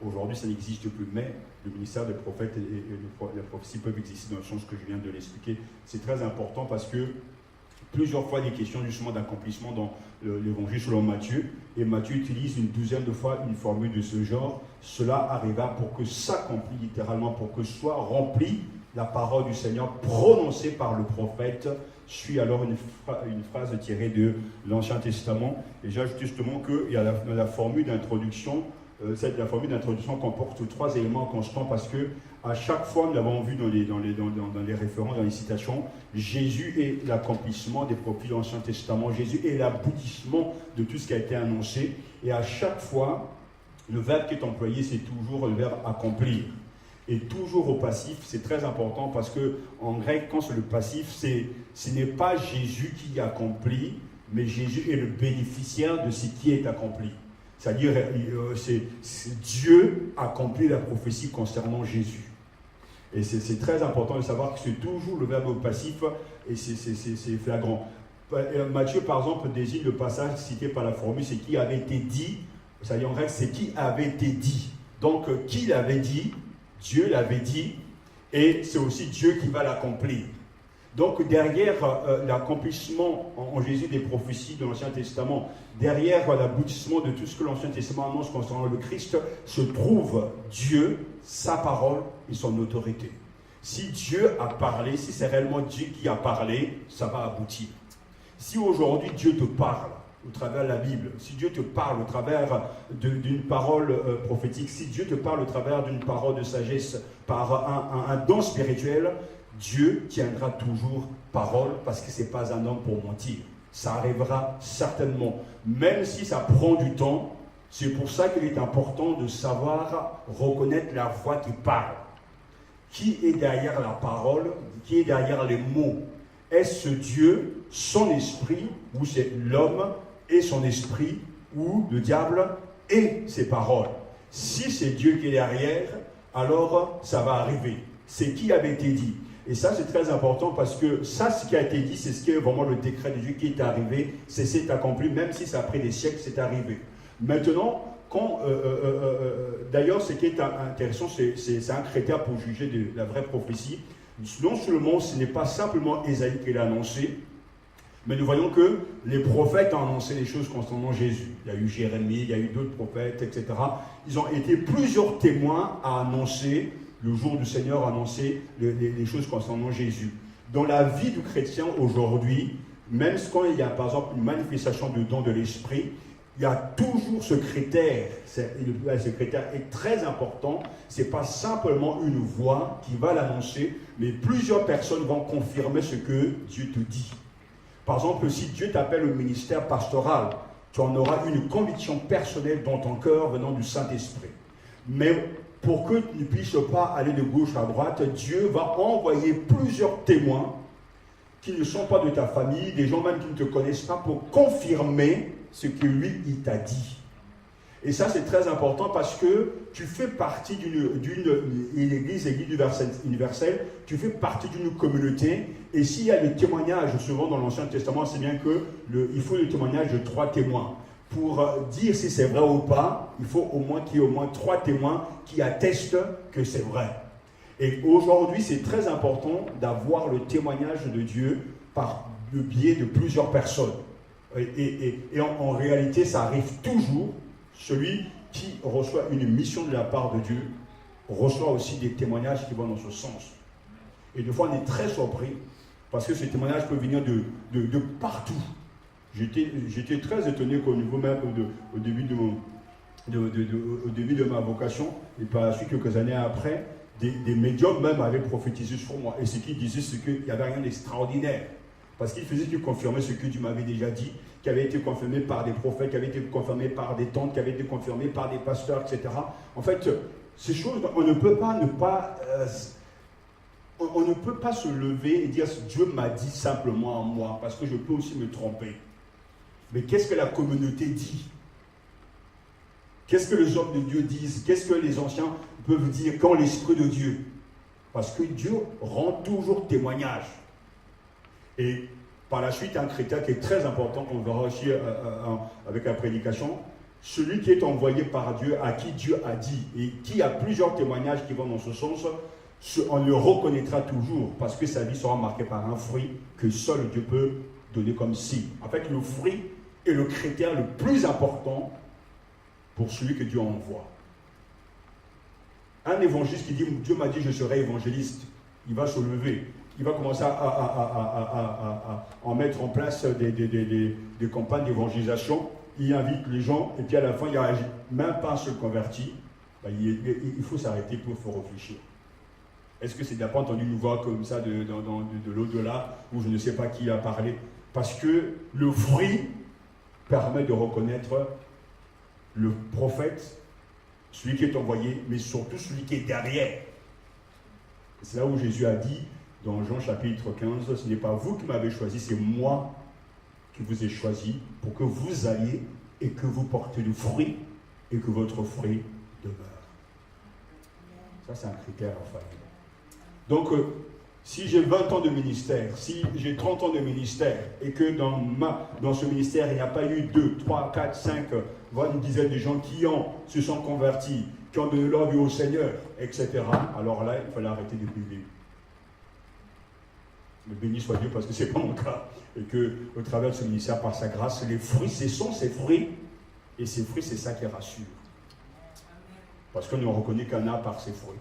Aujourd'hui, ça n'existe plus, mais le ministère des prophètes et la prophétie peuvent exister dans le sens que je viens de l'expliquer. C'est très important parce que plusieurs fois des questions justement d'accomplissement dans l'évangile selon Matthieu, et Matthieu utilise une douzaine de fois une formule de ce genre. Cela arriva pour que s'accomplit littéralement, pour que soit remplie la parole du Seigneur prononcée par le prophète. Suit alors une phrase tirée de l'Ancien Testament. Et j'ajoute justement qu'il y a la formule d'introduction. La formule d'introduction comporte 3 éléments constants parce que à chaque fois, nous l'avons vu dans les références, dans les citations, Jésus est l'accomplissement des prophéties de l'Ancien Testament. Jésus est l'aboutissement de tout ce qui a été annoncé. Et à chaque fois, le verbe qui est employé, c'est toujours le verbe accomplir. Et toujours au passif, c'est très important parce que en grec, quand c'est le passif, ce n'est pas Jésus qui accomplit, mais Jésus est le bénéficiaire de ce qui est accompli. C'est-à-dire, c'est Dieu accomplit la prophétie concernant Jésus. Et c'est très important de savoir que c'est toujours le verbe passif et c'est flagrant. Matthieu, par exemple, désigne le passage cité par la formule, c'est qui avait été dit. C'est-à-dire en grec, c'est qui avait été dit. Donc, qui l'avait dit? Dieu l'avait dit, et c'est aussi Dieu qui va l'accomplir. Donc derrière l'accomplissement en Jésus des prophéties de l'Ancien Testament, derrière l'aboutissement de tout ce que l'Ancien Testament annonce concernant le Christ, se trouve Dieu, sa parole et son autorité. Si Dieu a parlé, si c'est réellement Dieu qui a parlé, ça va aboutir. Si aujourd'hui Dieu te parle, au travers de la Bible, si Dieu te parle au travers d'une parole prophétique, si Dieu te parle au travers d'une parole de sagesse, par un don spirituel, Dieu tiendra toujours parole parce que ce n'est pas un homme pour mentir. Ça arrivera certainement, même si ça prend du temps. C'est pour ça qu'il est important de savoir reconnaître la voix qui parle. Qui est derrière la parole? Qui est derrière les mots? Est-ce Dieu, son esprit, ou c'est l'homme et son esprit, ou le diable et ses paroles? Si c'est Dieu qui est derrière, alors ça va arriver. C'est qui avait été dit. Et ça, c'est très important parce que ça, ce qui a été dit, c'est ce qui est vraiment le décret de Dieu qui est arrivé. C'est accompli, même si ça a pris des siècles, c'est arrivé. Maintenant, d'ailleurs, ce qui est intéressant, c'est un critère pour juger de la vraie prophétie. Non seulement ce n'est pas simplement Ésaïe qui l'a annoncé, mais nous voyons que les prophètes ont annoncé les choses concernant Jésus. Il y a eu Jérémie, il y a eu d'autres prophètes, etc. Ils ont été plusieurs témoins à annoncer, le jour du Seigneur, à annoncer les choses concernant Jésus. Dans la vie du chrétien aujourd'hui, même quand il y a par exemple une manifestation du don de l'esprit, il y a toujours ce critère. Ce critère est très important. Ce n'est pas simplement une voix qui va l'annoncer, mais plusieurs personnes vont confirmer ce que Dieu te dit. Par exemple, si Dieu t'appelle au ministère pastoral, tu en auras une conviction personnelle dans ton cœur venant du Saint-Esprit. Mais pour que tu ne puisses pas aller de gauche à droite, Dieu va envoyer plusieurs témoins qui ne sont pas de ta famille, des gens même qui ne te connaissent pas, pour confirmer ce que lui, il t'a dit. Et ça, c'est très important parce que tu fais partie d'une église universelle, tu fais partie d'une communauté, et s'il y a des témoignages, souvent dans l'Ancien Testament, c'est bien qu'il faut le témoignage de 3 témoins. Pour dire si c'est vrai ou pas, il faut au moins qu'il y ait au moins 3 témoins qui attestent que c'est vrai. Et aujourd'hui, c'est très important d'avoir le témoignage de Dieu par le biais de plusieurs personnes. Et en réalité, ça arrive toujours. Celui qui reçoit une mission de la part de Dieu reçoit aussi des témoignages qui vont dans ce sens. Et des fois, on est très surpris parce que ces témoignages peuvent venir de partout. J'étais très étonné qu'au niveau même au début de ma vocation, et par la suite, quelques années après, des médiums même avaient prophétisé sur moi. Et ce qu'ils disaient, c'est qu'il n'y avait rien d'extraordinaire. Parce qu'ils faisaient que confirmer ce que Dieu m'avait déjà dit, qui avait été confirmé par des prophètes, qui avait été confirmé par des tantes, qui avait été confirmé par des pasteurs, etc. En fait, ces choses, on ne peut pas on ne peut pas se lever et dire Dieu m'a dit simplement à moi, parce que je peux aussi me tromper. Mais qu'est-ce que la communauté dit? Qu'est-ce que les hommes de Dieu disent? Qu'est-ce que les anciens peuvent dire quand l'Esprit de Dieu? Parce que Dieu rend toujours témoignage. Et par la suite, un critère qui est très important, qu'on verra aussi avec la prédication, celui qui est envoyé par Dieu, à qui Dieu a dit, et qui a plusieurs témoignages qui vont dans ce sens, on le reconnaîtra toujours, parce que sa vie sera marquée par un fruit que seul Dieu peut donner comme signe. En fait, le fruit est le critère le plus important pour celui que Dieu envoie. Un évangéliste qui dit « Dieu m'a dit je serai évangéliste », il va se lever. Il va commencer à mettre en place des campagnes d'évangélisation. Il invite les gens, et puis à la fin, il n'y a même pas un seul converti. Ben, il faut s'arrêter pour réfléchir. Est-ce que c'est de n'a pas entendu une voix comme ça de l'au-delà, où je ne sais pas qui a parlé? Parce que le fruit permet de reconnaître le prophète, celui qui est envoyé, mais surtout celui qui est derrière. C'est là où Jésus a dit, dans Jean chapitre 15, ce n'est pas vous qui m'avez choisi, c'est moi qui vous ai choisi pour que vous alliez et que vous portez du fruit et que votre fruit demeure. Ça, c'est un critère en famille. Donc, si j'ai 20 ans de ministère, si j'ai 30 ans de ministère et que dans ce ministère, il n'y a pas eu 2, 3, 4, 5, voire une dizaine de gens qui se sont convertis, qui ont donné leur vie au Seigneur, etc., alors là, il fallait arrêter depuis le début. Mais béni soit Dieu parce que ce n'est pas mon cas. Et qu'au travers de ce ministère, par sa grâce, les fruits, ce sont ses fruits. Et ces fruits, c'est ça qui rassure. Parce qu'on ne reconnaît qu'un arbre par ses fruits.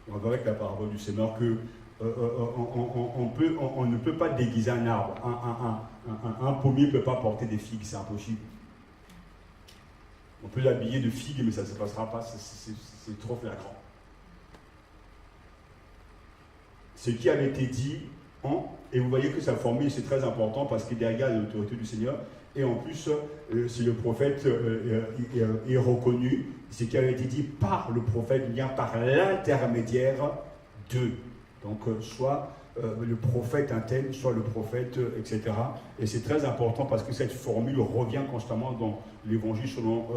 Et on voit avec la parabole du Seigneur que on peut on ne peut pas déguiser un arbre. Un pommier ne peut pas porter des figues, c'est impossible. On peut l'habiller de figues, mais ça ne se passera pas, c'est trop flagrant. Ce qui avait été dit, et vous voyez que sa formule, c'est très important parce que derrière l'autorité du Seigneur, et en plus, si le prophète est reconnu, ce qui avait été dit par le prophète vient par l'intermédiaire d'eux. Donc, soit le prophète interne, soit le prophète, etc. Et c'est très important parce que cette formule revient constamment dans l'évangile selon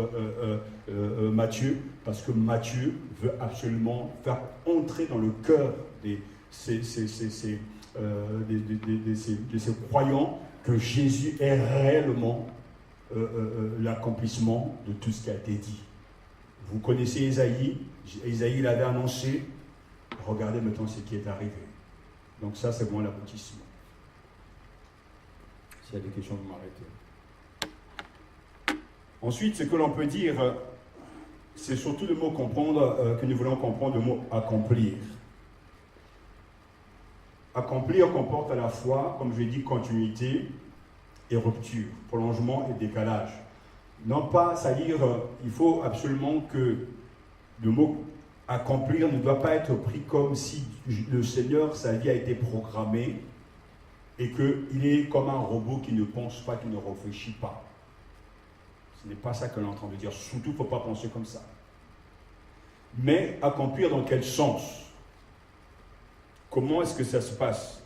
Matthieu, parce que Matthieu veut absolument faire entrer dans le cœur de ces croyants que Jésus est réellement l'accomplissement de tout ce qui a été dit. Vous connaissez Isaïe, Isaïe l'avait annoncé, regardez maintenant ce qui est arrivé. Donc ça, c'est bon l'aboutissement. S'il y a des questions, vous m'arrêtez. Ensuite, ce que l'on peut dire, c'est surtout le mot comprendre, que nous voulons comprendre, le mot accomplir. Accomplir comporte à la fois, comme je l'ai dit, continuité et rupture, prolongement et décalage. Non pas, c'est-à-dire, il faut absolument que le mot accomplir ne doit pas être pris comme si le Seigneur, sa vie a été programmée et qu'il est comme un robot qui ne pense pas, qui ne réfléchit pas. Ce n'est pas ça que l'on est en train de dire. Surtout, il ne faut pas penser comme ça. Mais accomplir dans quel sens? Comment est-ce que ça se passe?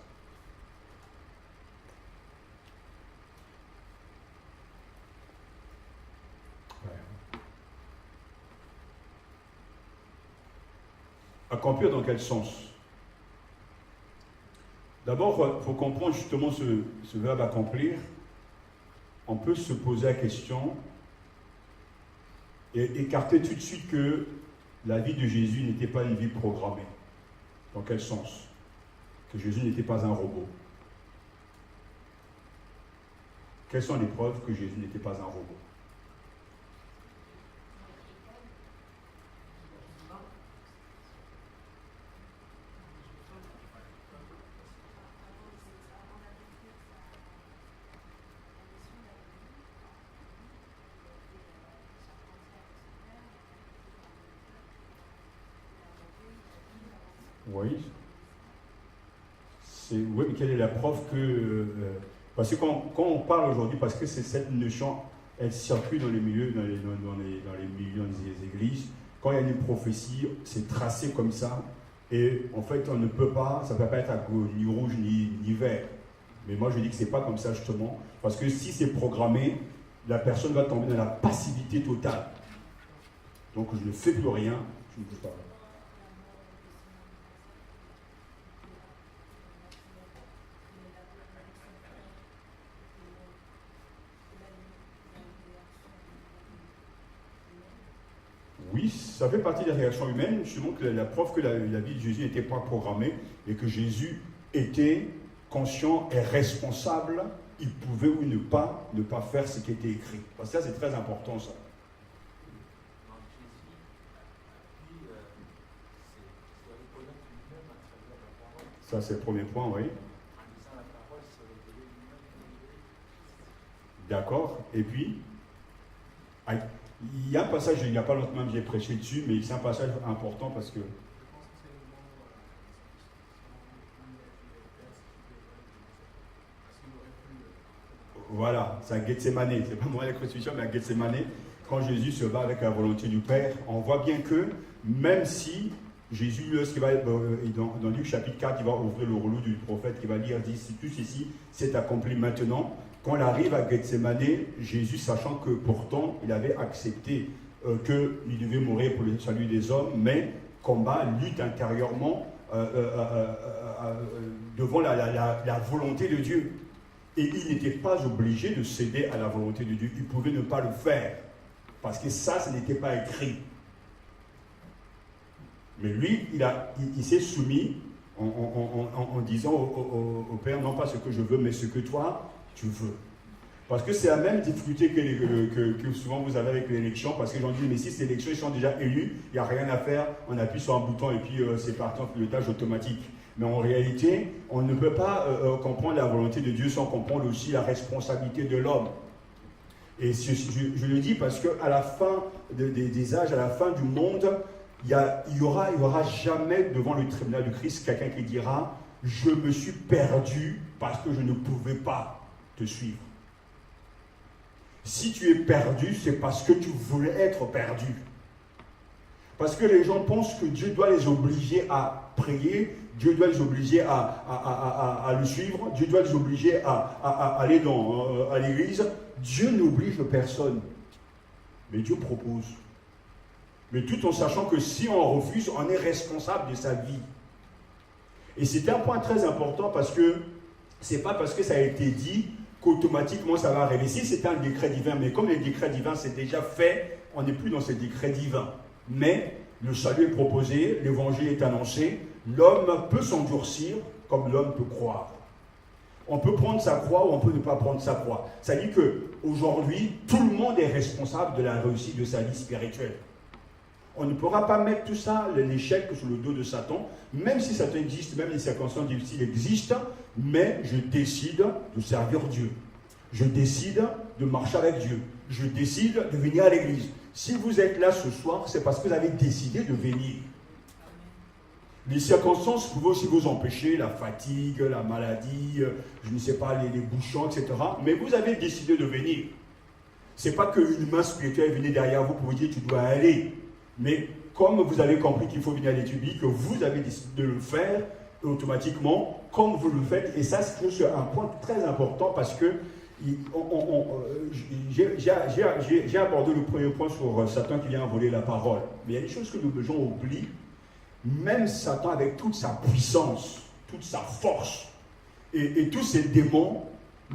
Accomplir dans quel sens? D'abord, il faut comprendre justement ce verbe accomplir. On peut se poser la question et écarter tout de suite que la vie de Jésus n'était pas une vie programmée. Dans quel sens? Que Jésus n'était pas un robot. Quelles sont les preuves que Jésus n'était pas un robot? Oui. Oui, mais quelle est la preuve que... parce que quand on parle aujourd'hui, parce que c'est cette notion, elle circule dans les milieux, dans les milieux des églises, quand il y a une prophétie, c'est tracé comme ça, et en fait, on ne peut pas, ça ne peut pas être à gauche, ni rouge, ni vert. Mais moi, je dis que ce n'est pas comme ça, justement, parce que si c'est programmé, la personne va tomber dans la passivité totale. Donc, je ne fais plus rien, je ne bouge pas. Oui, ça fait partie des réactions humaines, justement, que la preuve que la vie de Jésus n'était pas programmée et que Jésus était conscient et responsable, il pouvait ou ne pas faire ce qui était écrit. Parce que ça, c'est très important, ça. Ça, c'est le premier point, oui. D'accord. Et puis, il y a un passage, il n'y a pas longtemps même, j'ai prêché dessus, mais c'est un passage important parce que... Voilà, c'est à Gethsemane, c'est pas moi la crucifixion, mais à Gethsemane, quand Jésus se bat avec la volonté du Père, on voit bien que, même si Jésus, lorsqu'il va, dans Luc chapitre 4, il va ouvrir le rouleau du prophète, qui va lire, dit, tout ceci s'est accompli maintenant. Quand il arrive à Gethsemane, Jésus, sachant que pourtant il avait accepté qu'il devait mourir pour le salut des hommes, mais combat, lutte intérieurement devant la volonté de Dieu. Et il n'était pas obligé de céder à la volonté de Dieu. Il pouvait ne pas le faire. Parce que ça n'était pas écrit. Mais lui, il s'est soumis en disant au Père, non pas ce que je veux, mais ce que toi, tu veux. Parce que c'est la même difficulté que souvent vous avez avec l'élection, parce que les gens disent, mais si ces élections ils sont déjà élus, il n'y a rien à faire, on appuie sur un bouton et puis c'est parti en pilotage automatique. Mais en réalité, on ne peut pas comprendre la volonté de Dieu sans comprendre aussi la responsabilité de l'homme. Et je le dis parce qu'à la fin des âges, à la fin du monde, il y aura jamais devant le tribunal du Christ quelqu'un qui dira « Je me suis perdu parce que je ne pouvais pas te suivre ». Si tu es perdu, c'est parce que tu voulais être perdu. Parce que les gens pensent que Dieu doit les obliger à prier, Dieu doit les obliger à le suivre, Dieu doit les obliger à aller à l'église. Dieu n'oblige personne, mais Dieu propose. Mais tout en sachant que si on refuse, on est responsable de sa vie. Et c'est un point très important parce que ce n'est pas parce que ça a été dit qu'automatiquement ça va arriver. Si c'est un décret divin, mais comme les décrets divins c'est déjà fait, on n'est plus dans ces décrets divins. Mais le salut est proposé, l'évangile est annoncé, l'homme peut s'endurcir comme l'homme peut croire. On peut prendre sa croix ou on peut ne pas prendre sa croix. Ça dit qu'aujourd'hui, tout le monde est responsable de la réussite de sa vie spirituelle. On ne pourra pas mettre tout ça, l'échec, sur le dos de Satan, même si Satan existe, même les circonstances difficiles existent, mais je décide de servir Dieu. Je décide de marcher avec Dieu. Je décide de venir à l'église. Si vous êtes là ce soir, c'est parce que vous avez décidé de venir. Les circonstances peuvent aussi vous empêcher, la fatigue, la maladie, je ne sais pas, les bouchons, etc. Mais vous avez décidé de venir. Ce n'est pas qu'une main spirituelle venait derrière vous pour vous dire tu dois aller. Mais comme vous avez compris qu'il faut venir à l'étude biblique, que vous avez décidé de le faire, automatiquement, comme vous le faites, et ça c'est un point très important parce que j'ai abordé le premier point sur Satan qui vient voler la parole. Mais il y a des choses que les gens oublient. Même Satan, avec toute sa puissance, toute sa force, et tous ses démons,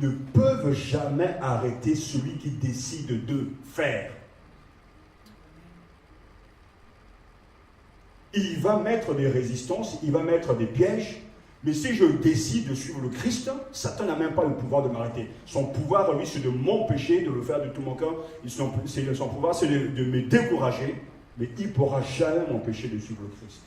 ne peuvent jamais arrêter celui qui décide de faire. Il va mettre des résistances, il va mettre des pièges, mais si je décide de suivre le Christ, Satan n'a même pas le pouvoir de m'arrêter. Son pouvoir, lui, c'est de m'empêcher de le faire de tout mon cœur. Son pouvoir, c'est de me décourager, mais il ne pourra jamais m'empêcher de suivre le Christ.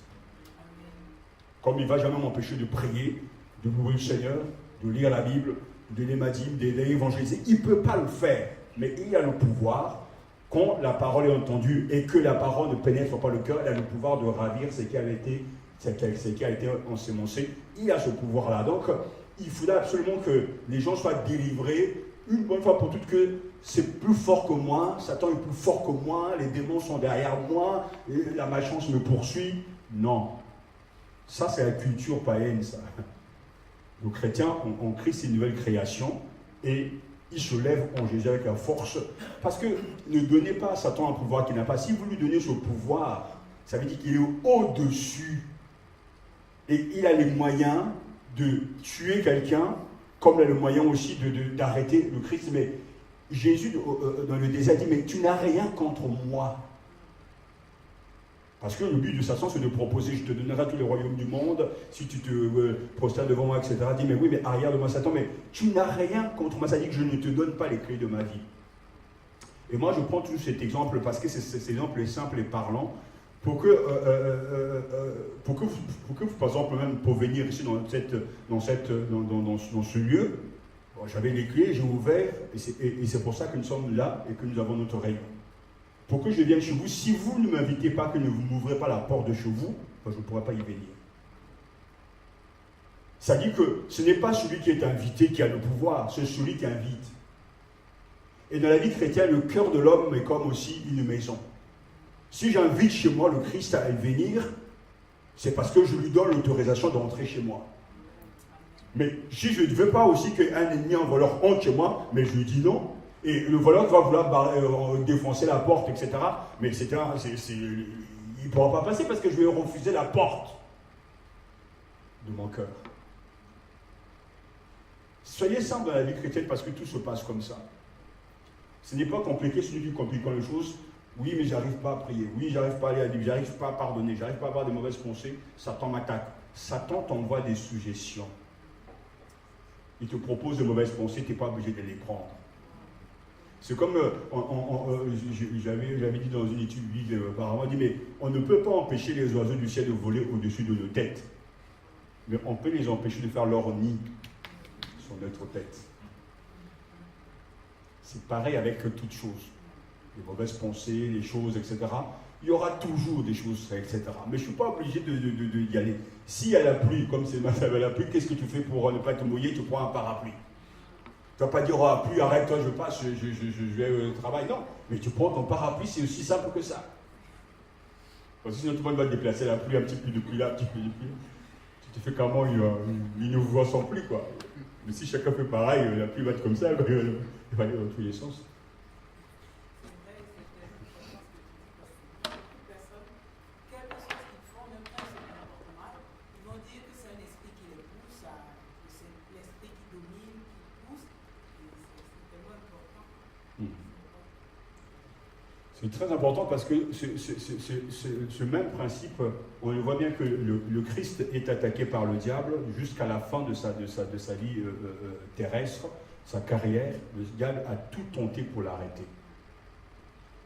Comme il ne va jamais m'empêcher de prier, de louer le Seigneur, de lire la Bible, de lire ma dîme, d'évangéliser. Il ne peut pas le faire, mais il a le pouvoir. Quand la parole est entendue et que la parole ne pénètre pas le cœur, il a le pouvoir de ravir ce qui a été ensemencé. Il a ce pouvoir-là. Donc, il faudra absolument que les gens soient délivrés une bonne fois pour toutes que c'est plus fort que moi, Satan est plus fort que moi, les démons sont derrière moi, et la malchance me poursuit. Non. Ça, c'est la culture païenne, ça. Le chrétien, en Christ, c'est une nouvelle création et il se lève en Jésus avec la force. Parce que ne donnez pas à Satan un pouvoir qu'il n'a pas. Si vous lui donnez ce pouvoir, ça veut dire qu'il est au-dessus. Et il a les moyens de tuer quelqu'un, comme il a le moyen aussi d'arrêter le Christ. Mais Jésus, dans le désert, dit, mais tu n'as rien contre moi. Parce que le but de Satan, c'est de proposer, je te donnerai tous les royaumes du monde, si tu te prosternes devant moi, etc. Dit, mais oui, mais arrière de moi, Satan, mais tu n'as rien contre moi. Ça dit que je ne te donne pas les clés de ma vie. Et moi, je prends toujours cet exemple parce que cet exemple est simple et parlant, pour que par exemple, même pour venir ici dans ce lieu, bon, j'avais les clés, j'ai ouvert, et c'est pour ça que nous sommes là et que nous avons notre rayon. Pour que je vienne chez vous, si vous ne m'invitez pas, que vous n'ouvrez pas la porte de chez vous, ben je ne pourrai pas y venir. Ça dit que ce n'est pas celui qui est invité qui a le pouvoir, c'est celui qui invite. Et dans la vie chrétienne, le cœur de l'homme est comme aussi une maison. Si j'invite chez moi le Christ à venir, c'est parce que je lui donne l'autorisation d'entrer chez moi. Mais si je ne veux pas aussi qu'un ennemi, un voleur entre chez moi, mais je lui dis non, et le voleur va vouloir défoncer la porte, etc. Mais il ne pourra pas passer parce que je vais refuser la porte de mon cœur. Soyez simple dans la vie chrétienne parce que tout se passe comme ça. Ce n'est pas compliqué, celui qui complique les choses. Oui, mais j'arrive pas à prier. Oui, j'arrive pas à aller à Dieu. J'arrive pas à pardonner. J'arrive pas à avoir des mauvaises pensées. Satan m'attaque. Satan t'envoie des suggestions. Il te propose de mauvaises pensées, tu n'es pas obligé de les prendre. C'est comme, j'avais dit dans une étude biblique, apparemment, on dit, mais on ne peut pas empêcher les oiseaux du ciel de voler au-dessus de nos têtes. mais on peut les empêcher de faire leur nid sur notre tête. C'est pareil avec toutes choses. Les mauvaises pensées, les choses, etc. Il y aura toujours des choses, etc. Mais je ne suis pas obligé d'y aller. S'il y a la pluie, comme c'est ma la pluie, qu'est-ce que tu fais pour ne pas te mouiller? Tu prends un parapluie. Tu ne vas pas dire, oh, pluie, arrête-toi, je passe, je vais au travail. Non, mais tu prends ton parapluie, c'est aussi simple que ça. Parce que sinon, tout le monde va te déplacer la pluie, un petit peu de pluie là, un petit peu de pluie. Tu te fais comment une voix sans pluie, quoi. Mais si chacun fait pareil, la pluie va être comme ça, il va aller dans tous les sens. C'est très important parce que ce même principe, on voit bien que le Christ est attaqué par le diable jusqu'à la fin de sa vie terrestre, sa carrière. Le diable a tout tenté pour l'arrêter.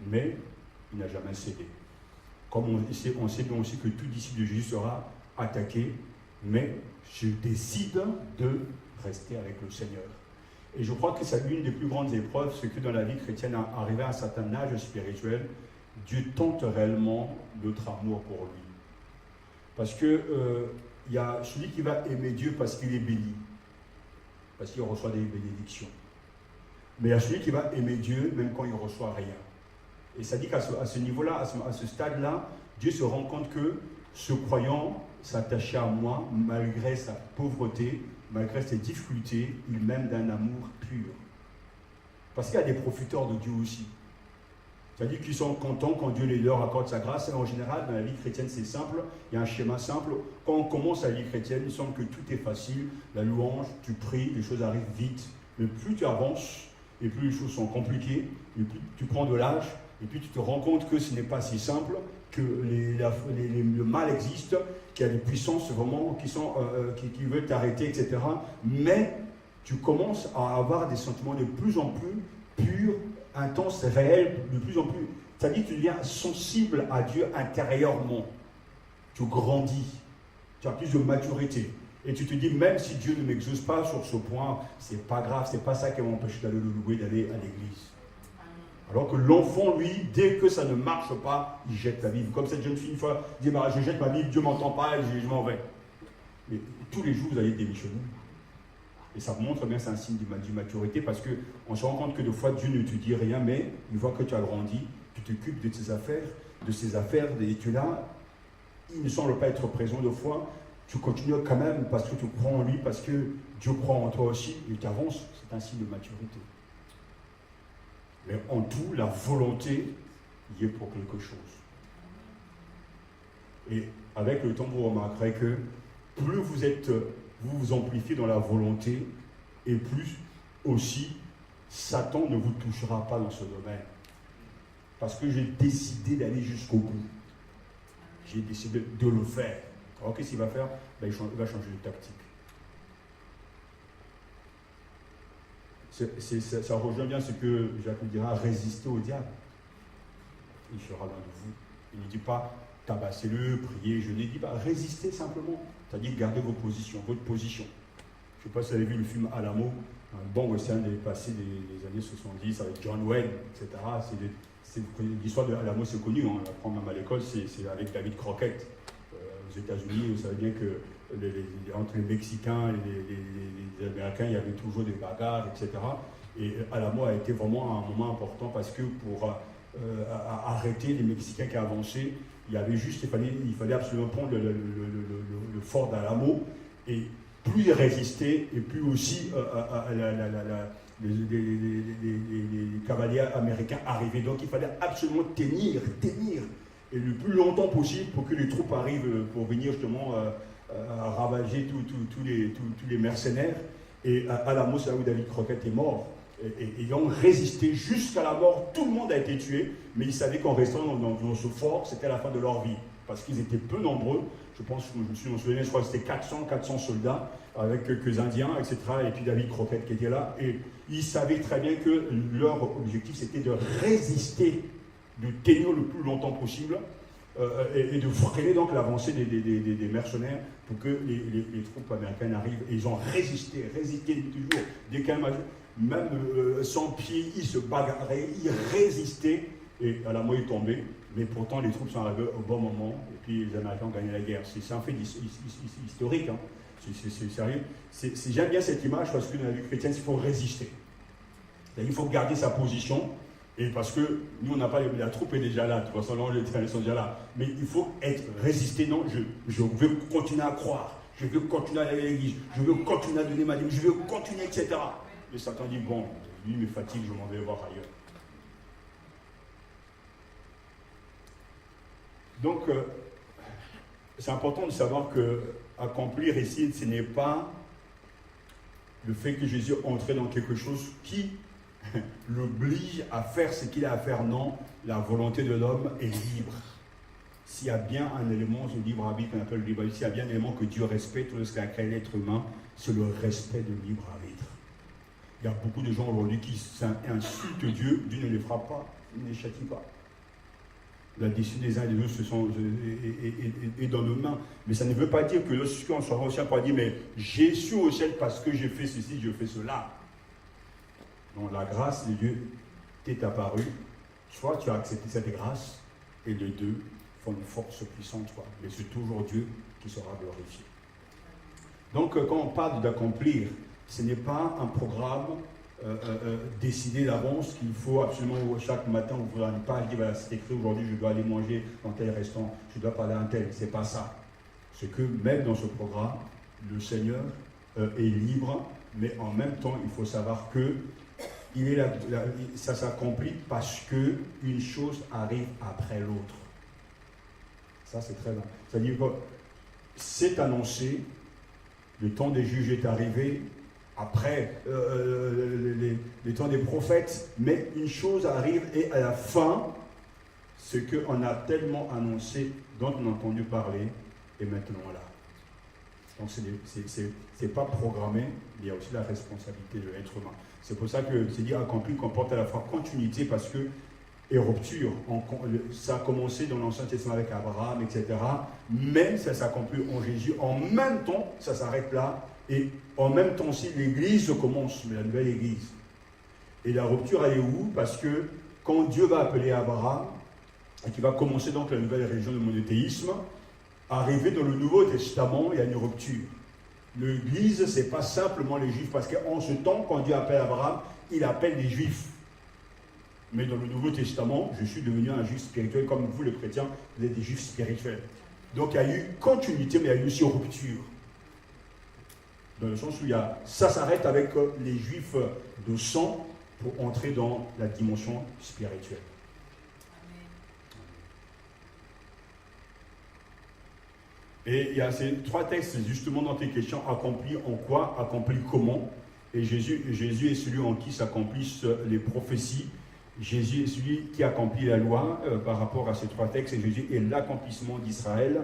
Mais il n'a jamais cédé. Comme on sait bien aussi que tout disciple de Jésus sera attaqué, mais je décide de rester avec le Seigneur. Et je crois que c'est l'une des plus grandes épreuves, c'est que dans la vie chrétienne, arrivé à un certain âge spirituel, Dieu tente réellement notre amour pour lui. Parce que il y a celui qui va aimer Dieu parce qu'il est béni, parce qu'il reçoit des bénédictions. Mais il y a celui qui va aimer Dieu même quand il ne reçoit rien. Et ça dit qu'à ce niveau-là, à ce stade-là, Dieu se rend compte que ce croyant s'attachait à moi malgré sa pauvreté, malgré ses difficultés, il m'aime d'un amour pur. Parce qu'il y a des profiteurs de Dieu aussi. C'est-à-dire qu'ils sont contents quand Dieu leur accorde sa grâce. Et en général, dans la vie chrétienne, c'est simple. Il y a un schéma simple. Quand on commence la vie chrétienne, il semble que tout est facile. La louange, tu pries, les choses arrivent vite. Mais plus tu avances, et plus les choses sont compliquées, et plus tu prends de l'âge, et puis tu te rends compte que ce n'est pas si simple, que le mal existe, qu'il y a des puissances vraiment qui veulent t'arrêter, etc. Mais tu commences à avoir des sentiments de plus en plus purs, intenses, réels, de plus en plus. C'est-à-dire que tu deviens sensible à Dieu intérieurement. Tu grandis, tu as plus de maturité. Et tu te dis, même si Dieu ne m'exauce pas sur ce point, c'est pas grave, c'est pas ça qui m'empêche d'aller le louer, d'aller à l'église. Alors que l'enfant, lui, dès que ça ne marche pas, il jette la Bible. Comme cette jeune fille, une fois, dit, bah, je jette ma Bible, Dieu ne m'entend pas, et je m'en vais. Mais tous les jours, vous allez démissionner. Et ça montre bien, c'est un signe d'immaturité, parce qu'on se rend compte que des fois, Dieu ne te dit rien, mais une fois que tu as grandi, tu t'occupes de ses affaires, et tu es là, il ne semble pas être présent deux fois, tu continues quand même parce que tu crois en lui, parce que Dieu croit en toi aussi, et tu avances, c'est un signe de maturité. Mais en tout, la volonté y est pour quelque chose. Et avec le temps, vous remarquerez que plus vous vous amplifiez dans la volonté, et plus aussi, Satan ne vous touchera pas dans ce domaine. Parce que j'ai décidé d'aller jusqu'au bout. J'ai décidé de le faire. Alors qu'est-ce qu'il va faire? Ben, il va changer de tactique. Ça rejoint bien ce que Jacques dira, résister au diable. Il sera loin de vous. Il ne dit pas tabassez-le, priez, jeûnez. Il dit pas résistez simplement. C'est-à-dire gardez votre position. Je ne sais pas si vous avez vu le film Alamo, un bon western des passés des années 70 avec John Wayne, etc. L'histoire de Alamo, c'est connu, on l'apprend même à l'école, c'est avec David Crockett. Aux États-Unis, vous savez bien que entre les Mexicains et les Américains, il y avait toujours des bagarres, etc. Et Alamo a été vraiment un moment important parce que pour arrêter les Mexicains qui avançaient, il fallait absolument prendre le fort d'Alamo. Et plus ils résistaient, et plus aussi les cavaliers américains arrivaient. Donc il fallait absolument tenir. Et le plus longtemps possible pour que les troupes arrivent pour venir justement ravager tous les mercenaires. Et Alamo, c'est là où David Crockett est mort. Et ils ont résisté jusqu'à la mort. Tout le monde a été tué, mais ils savaient qu'en restant dans ce fort, c'était la fin de leur vie. Parce qu'ils étaient peu nombreux. Je pense, je me souviens, je crois que c'était 400 soldats, avec quelques Indiens, etc. Et puis David Crockett qui était là. Et ils savaient très bien que leur objectif, c'était de résister, de tenir le plus longtemps possible, et de freiner donc l'avancée des mercenaires pour que les troupes américaines arrivent. Et ils ont résisté toujours. Dès qu'un même sans pied, ils se bagarraient, ils résistaient. Et à la moitié, ils tombaient. Mais pourtant, les troupes sont arrivées au bon moment. Et puis, les Américains ont gagné la guerre. C'est un fait historique. Hein. C'est sérieux. J'aime bien cette image parce que dans la vie chrétienne, il faut résister. Il faut garder sa position. Et parce que nous, on n'a pas la troupe est déjà là. De toute façon, les terrains sont déjà là. Mais il faut résister. Non, je veux continuer à croire. Je veux continuer à aller à l'église. Je veux continuer à donner ma dîme. Je veux continuer, etc. Et Satan dit, bon, lui me fatigue, je m'en vais voir ailleurs. Donc, c'est important de savoir que accomplir ici, ce n'est pas le fait que Jésus entrait dans quelque chose qui l'oblige à faire ce qu'il a à faire. Non, la volonté de l'homme est libre. S'il y a bien un élément du libre arbitre qu'on appelle le libre arbitre, s'il y a bien un élément que Dieu respecte, tout ce qu'a créé l'être humain, c'est le respect de libre arbitre. Il y a beaucoup de gens aujourd'hui qui insultent Dieu, Dieu ne les frappe pas, il ne les châtie pas. La décision des uns et des autres est dans nos mains. Mais ça ne veut pas dire que lorsqu'on sera au ciel, on pourra dire, mais j'ai su au ciel parce que j'ai fait ceci, je fais cela. Non, la grâce de Dieu t'est apparue. Soit tu as accepté cette grâce, et les deux font une force puissante, toi. Mais c'est toujours Dieu qui sera glorifié. Donc, quand on parle d'accomplir, ce n'est pas un programme décidé d'avance qu'il faut absolument chaque matin ouvrir une page, dire voilà, c'est écrit aujourd'hui, je dois aller manger dans tel restaurant, je dois parler à un tel. C'est pas ça. C'est que même dans ce programme, le Seigneur est libre, mais en même temps, il faut savoir que ça s'accomplit parce que une chose arrive après l'autre. Ça, c'est très bien. C'est-à-dire que c'est annoncé, le temps des juges est arrivé, après les temps des prophètes, mais une chose arrive et à la fin, ce qu'on a tellement annoncé, dont on a entendu parler, est maintenant là. Donc c'est pas programmé, il y a aussi la responsabilité de l'être humain. C'est pour ça que c'est dire accompli comporte à la fois continuité parce que et rupture. Ça a commencé dans l'Ancien Testament avec Abraham, etc. Même ça s'accomplit en Jésus. En même temps, ça s'arrête là. Et en même temps aussi, l'Église commence, mais la nouvelle Église. Et la rupture, elle est où? Parce que quand Dieu va appeler Abraham, et qu'il va commencer donc la nouvelle région du monothéisme, arrivé dans le Nouveau Testament, il y a une rupture. L'Église, ce n'est pas simplement les Juifs, parce qu'en ce temps, quand Dieu appelle Abraham, il appelle les Juifs. Mais dans le Nouveau Testament, je suis devenu un Juif spirituel, comme vous, les chrétiens, vous êtes des Juifs spirituels. Donc il y a eu continuité, mais il y a eu aussi rupture. Dans le sens où ça s'arrête avec les Juifs de sang pour entrer dans la dimension spirituelle. Et il y a ces trois textes, justement, dans tes questions, accompli en quoi, accompli comment. Et Jésus est celui en qui s'accomplissent les prophéties. Jésus est celui qui accomplit la loi par rapport à ces trois textes. Et Jésus est l'accomplissement d'Israël.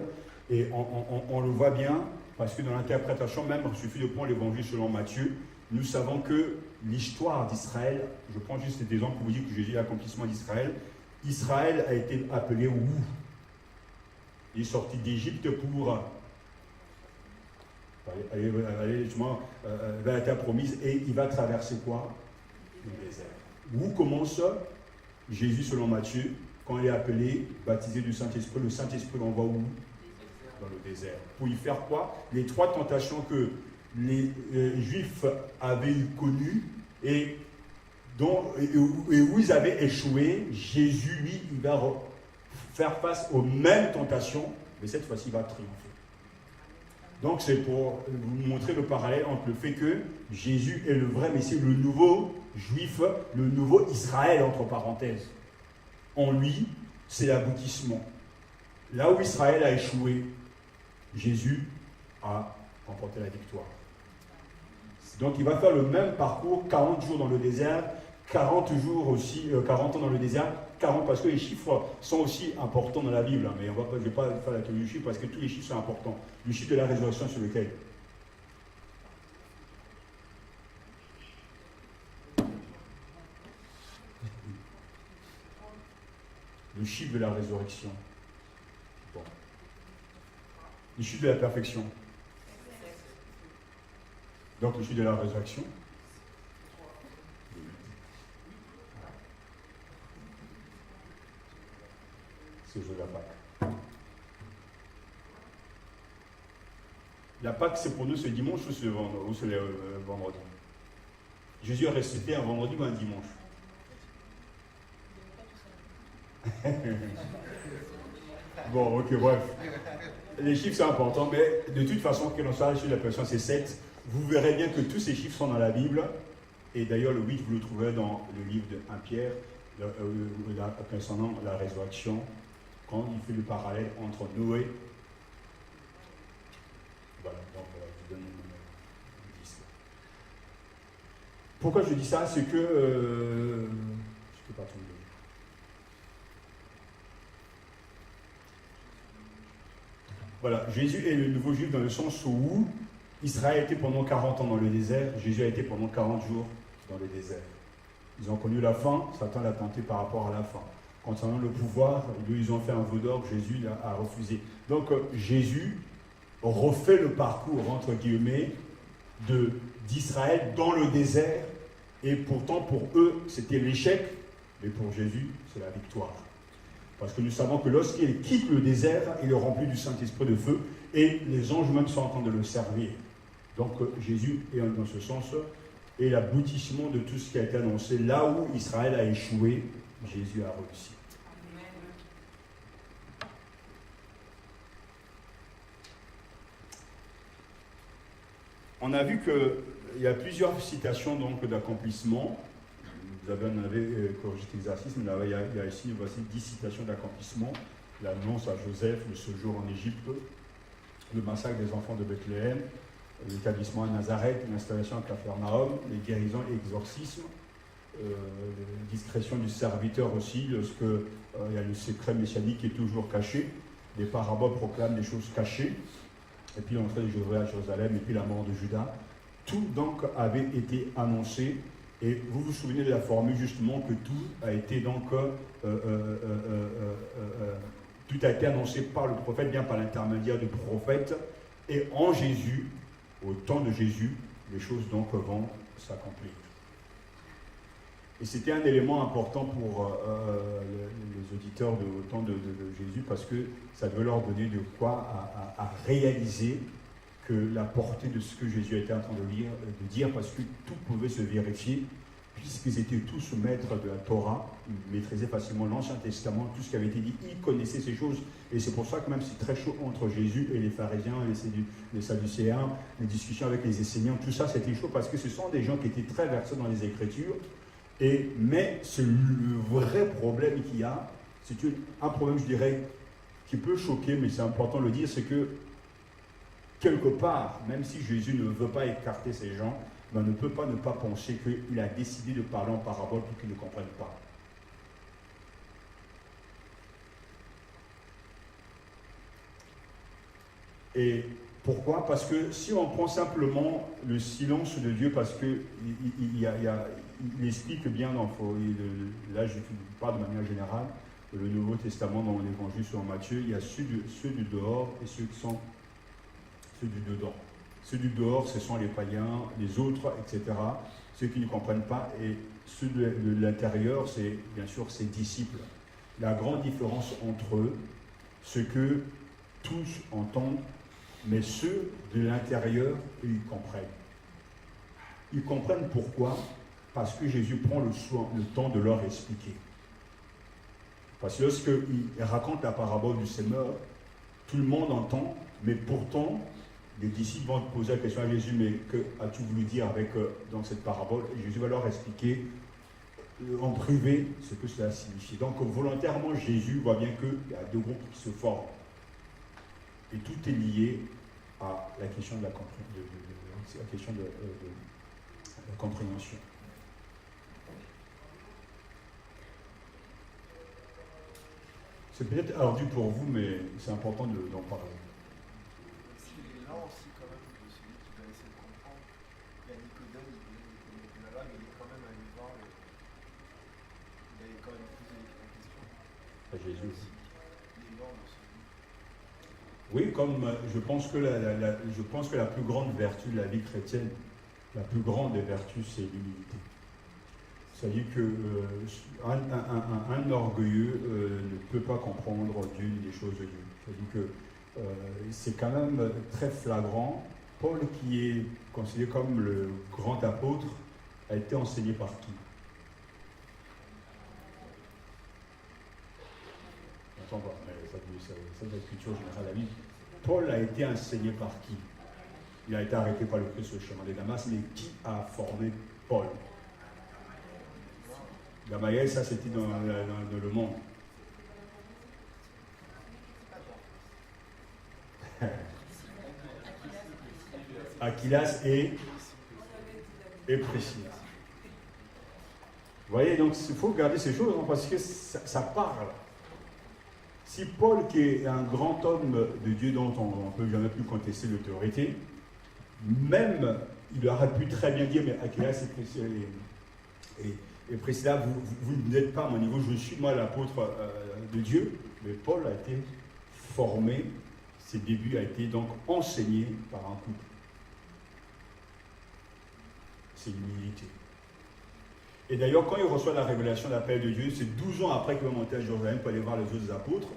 Et on le voit bien, parce que dans l'interprétation, même, il suffit de prendre l'évangile selon Matthieu, nous savons que l'histoire d'Israël, je prends juste cet exemple pour vous dire que Jésus est l'accomplissement d'Israël. Israël a été appelé où? Il est sorti d'Égypte pour aller justement vers la terre promise et il va traverser quoi? Le désert. Où commence Jésus selon Matthieu? Quand il est appelé, baptisé du Saint-Esprit, le Saint-Esprit l'envoie où? Dans le désert. Pour y faire quoi? Les trois tentations que les Juifs avaient connues et où ils avaient échoué, Jésus, lui, il va faire face aux mêmes tentations, mais cette fois-ci, il va triompher. Donc, c'est pour vous montrer le parallèle entre le fait que Jésus est le vrai Messie, le nouveau Juif, le nouveau Israël, entre parenthèses. En lui, c'est l'aboutissement. Là où Israël a échoué, Jésus a remporté la victoire. Donc, il va faire le même parcours, 40 jours dans le désert, 40 jours aussi, 40 ans dans le désert, 40 parce que les chiffres sont aussi importants dans la Bible, hein, mais je ne vais pas faire la théorie du chiffre parce que tous les chiffres sont importants. Le chiffre de la résurrection sur lequel? Le chiffre de la résurrection. Bon. Le chiffre de la perfection. Donc le jour de la résurrection. C'est le jour de la Pâque. La Pâque, c'est pour nous ce dimanche ou c'est le vendredi? Jésus a ressuscité un vendredi ou un dimanche? Bon, ok, bref. Les chiffres sont importants, mais de toute façon, quelle en soit la personne, c'est 7. Vous verrez bien que tous ces chiffres sont dans la Bible. Et d'ailleurs, le 8, vous le trouverez dans le livre de 1 Pierre, concernant la résurrection, quand il fait le parallèle entre Noé. Voilà, donc je donne une 10. Pourquoi je dis ça? C'est que. Je ne peux pas tomber. Voilà, Jésus est le nouveau juif dans le sens où Israël était pendant 40 ans dans le désert, Jésus a été pendant 40 jours dans le désert. Ils ont connu la faim, Satan l'a tenté par rapport à la faim. Concernant le pouvoir, ils ont fait un veau d'orgue, Jésus a refusé. Donc Jésus refait le parcours, entre guillemets, d'Israël dans le désert, et pourtant pour eux c'était l'échec, mais pour Jésus c'est la victoire. Parce que nous savons que lorsqu'il quitte le désert, il est rempli du Saint-Esprit de feu, et les anges même sont en train de le servir. Donc Jésus est dans ce sens, et l'aboutissement de tout ce qui a été annoncé, là où Israël a échoué, Jésus a réussi. On a vu qu'il y a plusieurs citations d'accomplissement. Vous en avez corrigé cet exercice, mais il y a ici voici 10 citations d'accomplissement. L'annonce à Joseph, le séjour en Égypte, le massacre des enfants de Bethléem, l'établissement à Nazareth, l'installation à Capharnaüm, les guérisons et exorcismes, la discrétion du serviteur aussi, lorsque il y a le secret messianique qui est toujours caché, les paraboles proclament des choses cachées, et puis l'entrée de Jésus à Jérusalem, et puis la mort de Judas. Tout donc avait été annoncé, et vous vous souvenez de la formule justement que tout a été donc tout a été annoncé par le prophète, bien par l'intermédiaire du prophète, et en Jésus, au temps de Jésus, les choses donc vont s'accomplir. Et c'était un élément important pour les auditeurs au temps de Jésus, parce que ça devait leur donner de quoi à réaliser que la portée de ce que Jésus était en train de dire, parce que tout pouvait se vérifier, puisqu'ils étaient tous maîtres de la Torah, ils maîtrisaient facilement l'Ancien Testament, tout ce qui avait été dit, ils connaissaient ces choses, et c'est pour ça que même c'est très chaud entre Jésus et les pharisiens, les sadducéens, les discussions avec les Esséniens, tout ça c'était chaud, parce que ce sont des gens qui étaient très versés dans les Écritures, mais c'est le vrai problème qu'il y a, c'est un problème, je dirais, qui peut choquer, mais c'est important de le dire, c'est que quelque part, même si Jésus ne veut pas écarter ces gens, on ne peut pas ne pas penser qu'il a décidé de parler en parabole pour qu'ils ne comprennent pas. Et pourquoi? Parce que si on prend simplement le silence de Dieu, parce qu'il explique bien, là je parle de manière générale, le Nouveau Testament dans l'Évangile selon Matthieu, il y a ceux du dehors et ceux qui sont ceux du dedans. Ceux du dehors, ce sont les païens, les autres, etc. Ceux qui ne comprennent pas. Et ceux de l'intérieur, c'est bien sûr ses disciples. La grande différence entre eux, c'est que tous entendent, mais ceux de l'intérieur, ils comprennent. Ils comprennent pourquoi? Parce que Jésus prend le temps de leur expliquer. Parce que lorsqu'il raconte la parabole du semeur, tout le monde entend, mais pourtant, les disciples vont poser la question à Jésus, mais que as-tu voulu dire dans cette parabole? Et Jésus va leur expliquer en privé ce que cela signifie. Donc volontairement, Jésus voit bien qu'il y a deux groupes qui se forment. Et tout est lié à la question de la compréhension. C'est peut-être ardu pour vous, mais c'est important d'en parler.
Il est là aussi quand même que celui qui doit essayer de comprendre. Il y a Nicodème, il est là, mais il est quand même allé voir. Il avait quand même posé la question.
À Jésus.
Il est mort dans ce livre.
Oui, comme je pense que la plus grande vertu de la vie chrétienne, La plus grande des vertus, c'est l'humilité. C'est-à-dire qu'un orgueilleux ne peut pas comprendre Dieu ni les choses de Dieu. C'est-à-dire que c'est quand même très flagrant. Paul, qui est considéré comme le grand apôtre, a été enseigné par qui? Attends, mais ça c'est la culture générale de la Bible. Paul a été enseigné par qui? Il a été arrêté par le Christ au chemin de Damas, mais qui a formé Paul? Gamaliel, ça c'était dans le monde. Aquilas et Priscilla. Vous voyez, donc il faut regarder ces choses parce que ça parle. Si Paul, qui est un grand homme de Dieu dont on ne peut jamais plus contester l'autorité, même il aurait pu très bien dire, mais Aquilas et Priscilla, vous n'êtes pas à mon niveau, je suis moi l'apôtre de Dieu, mais Paul a été formé, ses débuts a été donc enseigné par un couple. C'est l'humilité. Et d'ailleurs, quand il reçoit la révélation de l'appel de Dieu, c'est 12 ans après qu'il va monter à Jérusalem pour aller voir les autres apôtres,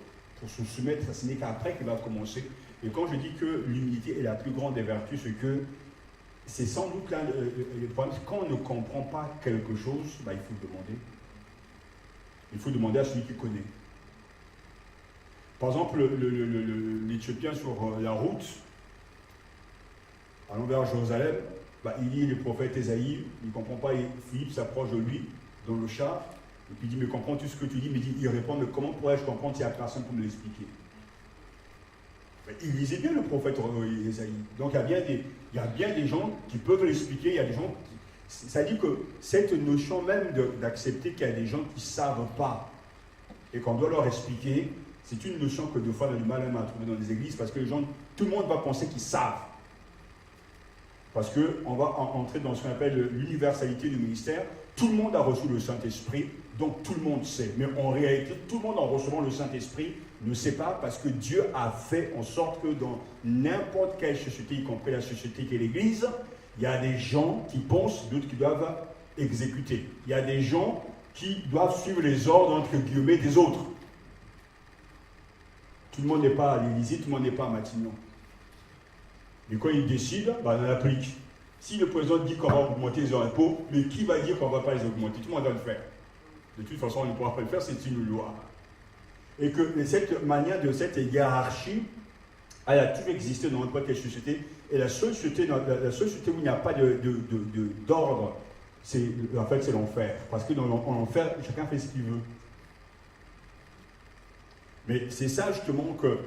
pour se soumettre, ce n'est qu'après qu'il va commencer. Et quand je dis que l'humilité est la plus grande des vertus, c'est que c'est sans doute là le problème. Quand on ne comprend pas quelque chose, il faut demander. Il faut demander à celui qui connaît. Par exemple, l'Éthiopien sur la route, allant vers Jérusalem, il lit le prophète Ésaïe, il ne comprend pas, et Philippe s'approche de lui dans le char, et puis il dit, mais comprends-tu ce que tu dis? Mais il répond, mais comment pourrais-je comprendre s'il n'y a personne pour me l'expliquer? Il lisait bien le prophète Ésaïe. Donc il y a bien des gens qui peuvent l'expliquer, il y a des gens ça dit que cette notion même d'accepter qu'il y a des gens qui ne savent pas et qu'on doit leur expliquer, c'est une notion que deux fois on a du mal même à trouver dans les églises parce que les gens, tout le monde va penser qu'ils savent. Parce qu'on va entrer dans ce qu'on appelle l'universalité du ministère. Tout le monde a reçu le Saint-Esprit, donc tout le monde sait. Mais en réalité, tout le monde en recevant le Saint-Esprit ne sait pas parce que Dieu a fait en sorte que dans n'importe quelle société, y compris la société qui est l'Église, il y a des gens qui pensent, d'autres qui doivent exécuter. Il y a des gens qui doivent suivre les ordres, entre guillemets, des autres. Tout le monde n'est pas à l'Élysée, tout le monde n'est pas à Matignon. Et quand il décide, on applique. Si le président dit qu'on va augmenter les impôts, mais qui va dire qu'on ne va pas les augmenter? Tout le monde va le faire. De toute façon, on ne pourra pas le faire, c'est une loi. Et que cette manière de cette hiérarchie, elle a toujours existé dans n'importe quelle société. Et la seule société où il n'y a pas d'ordre, c'est l'enfer. Parce que dans l'enfer, chacun fait ce qu'il veut. Mais c'est ça justement que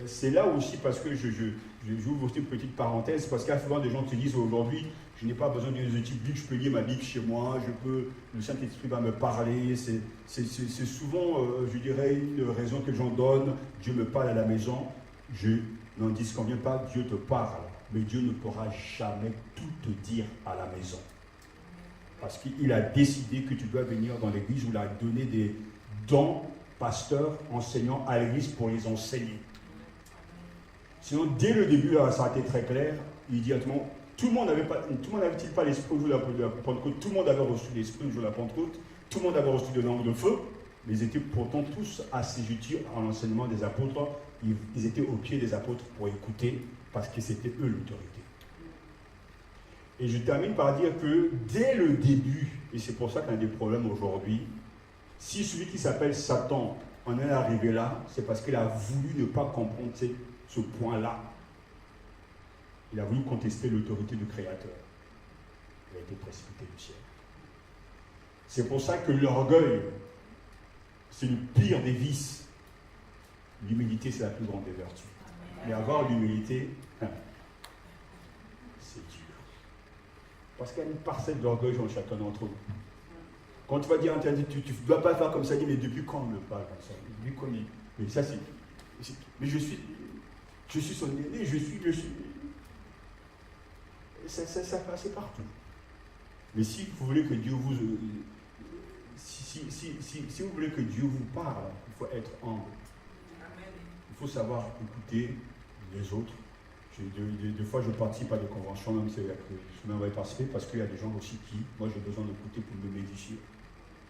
c'est là aussi parce que j'ouvre aussi une petite parenthèse, parce qu'il y a souvent des gens qui disent aujourd'hui, je n'ai pas besoin d'une étude biblique, je peux lire ma Bible chez moi, le Saint-Esprit va me parler, c'est souvent, je dirais, une raison que les gens donnent, Dieu me parle à la maison, je n'en disconviens pas, Dieu te parle, mais Dieu ne pourra jamais tout te dire à la maison. Parce qu'il a décidé que tu dois venir dans l'église où il a donné des dons, pasteurs, enseignants à l'église pour les enseigner. Sinon, dès le début, ça a été très clair, il dit à tout le monde, tout le monde n'avait-il pas l'esprit au jour de la Pentecôte? Tout le monde avait reçu l'esprit au jour de la Pentecôte, tout le monde avait reçu de langue de feu, mais ils étaient pourtant tous assujettis à l'enseignement des apôtres. Ils étaient au pied des apôtres pour écouter, parce que c'était eux l'autorité. Et je termine par dire que dès le début, et c'est pour ça qu'on a des problèmes aujourd'hui, si celui qui s'appelle Satan en est arrivé là, c'est parce qu'il a voulu ne pas comprendre ce point-là. Il a voulu contester l'autorité du Créateur. Il a été précipité du ciel. C'est pour ça que l'orgueil, c'est le pire des vices. L'humilité, c'est la plus grande des vertus. Mais avoir l'humilité, c'est dur. Parce qu'il y a une parcelle d'orgueil dans chacun d'entre nous. Quand tu vas dire, tu ne dois pas faire comme ça, mais depuis quand on me parle comme ça? Depuis quand mais ça, c'est. Mais je suis son aîné, je suis. Ça passe partout. Mais si vous voulez que Dieu vous. Si vous voulez que Dieu vous parle, il faut être humble. Il faut savoir écouter les autres. Des fois, je participe à des conventions, même si je m'en vais participer, parce qu'il y a des gens aussi qui, moi, j'ai besoin d'écouter pour me médifier.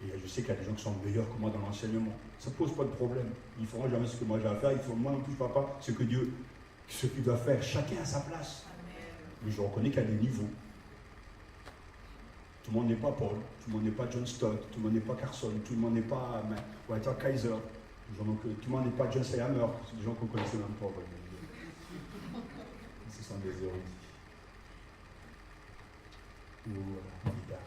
Et je sais qu'il y a des gens qui sont meilleurs que moi dans l'enseignement. Ça ne pose pas de problème. Ils ne feront jamais ce que moi j'ai à faire. Ils feront moi non plus, papa, ce que Dieu, ce qu'il doit faire. Chacun à sa place. Mais je reconnais qu'il y a des niveaux. Tout le monde n'est pas Paul, tout le monde n'est pas John Stott, tout le monde n'est pas Carson, tout le monde n'est pas Walter Kaiser, tout le monde n'est pas John Seyhammer. C'est des gens qu'on ne connaissait même pas. Ce sont des érudits. Ou leaders.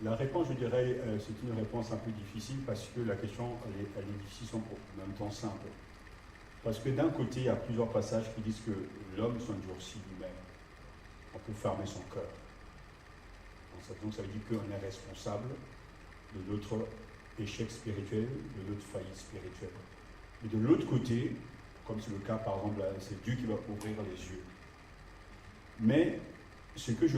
La réponse, je dirais, c'est une réponse un peu difficile parce que la question, elle est difficile en même temps simple. Parce que d'un côté, il y a plusieurs passages qui disent que l'homme s'endurcit lui-même. On peut fermer son cœur. Donc ça veut dire qu'on est responsable de notre échec spirituel, de notre faillite spirituelle. Et de l'autre côté, comme c'est le cas par exemple, c'est Dieu qui va ouvrir les yeux. Mais ce que je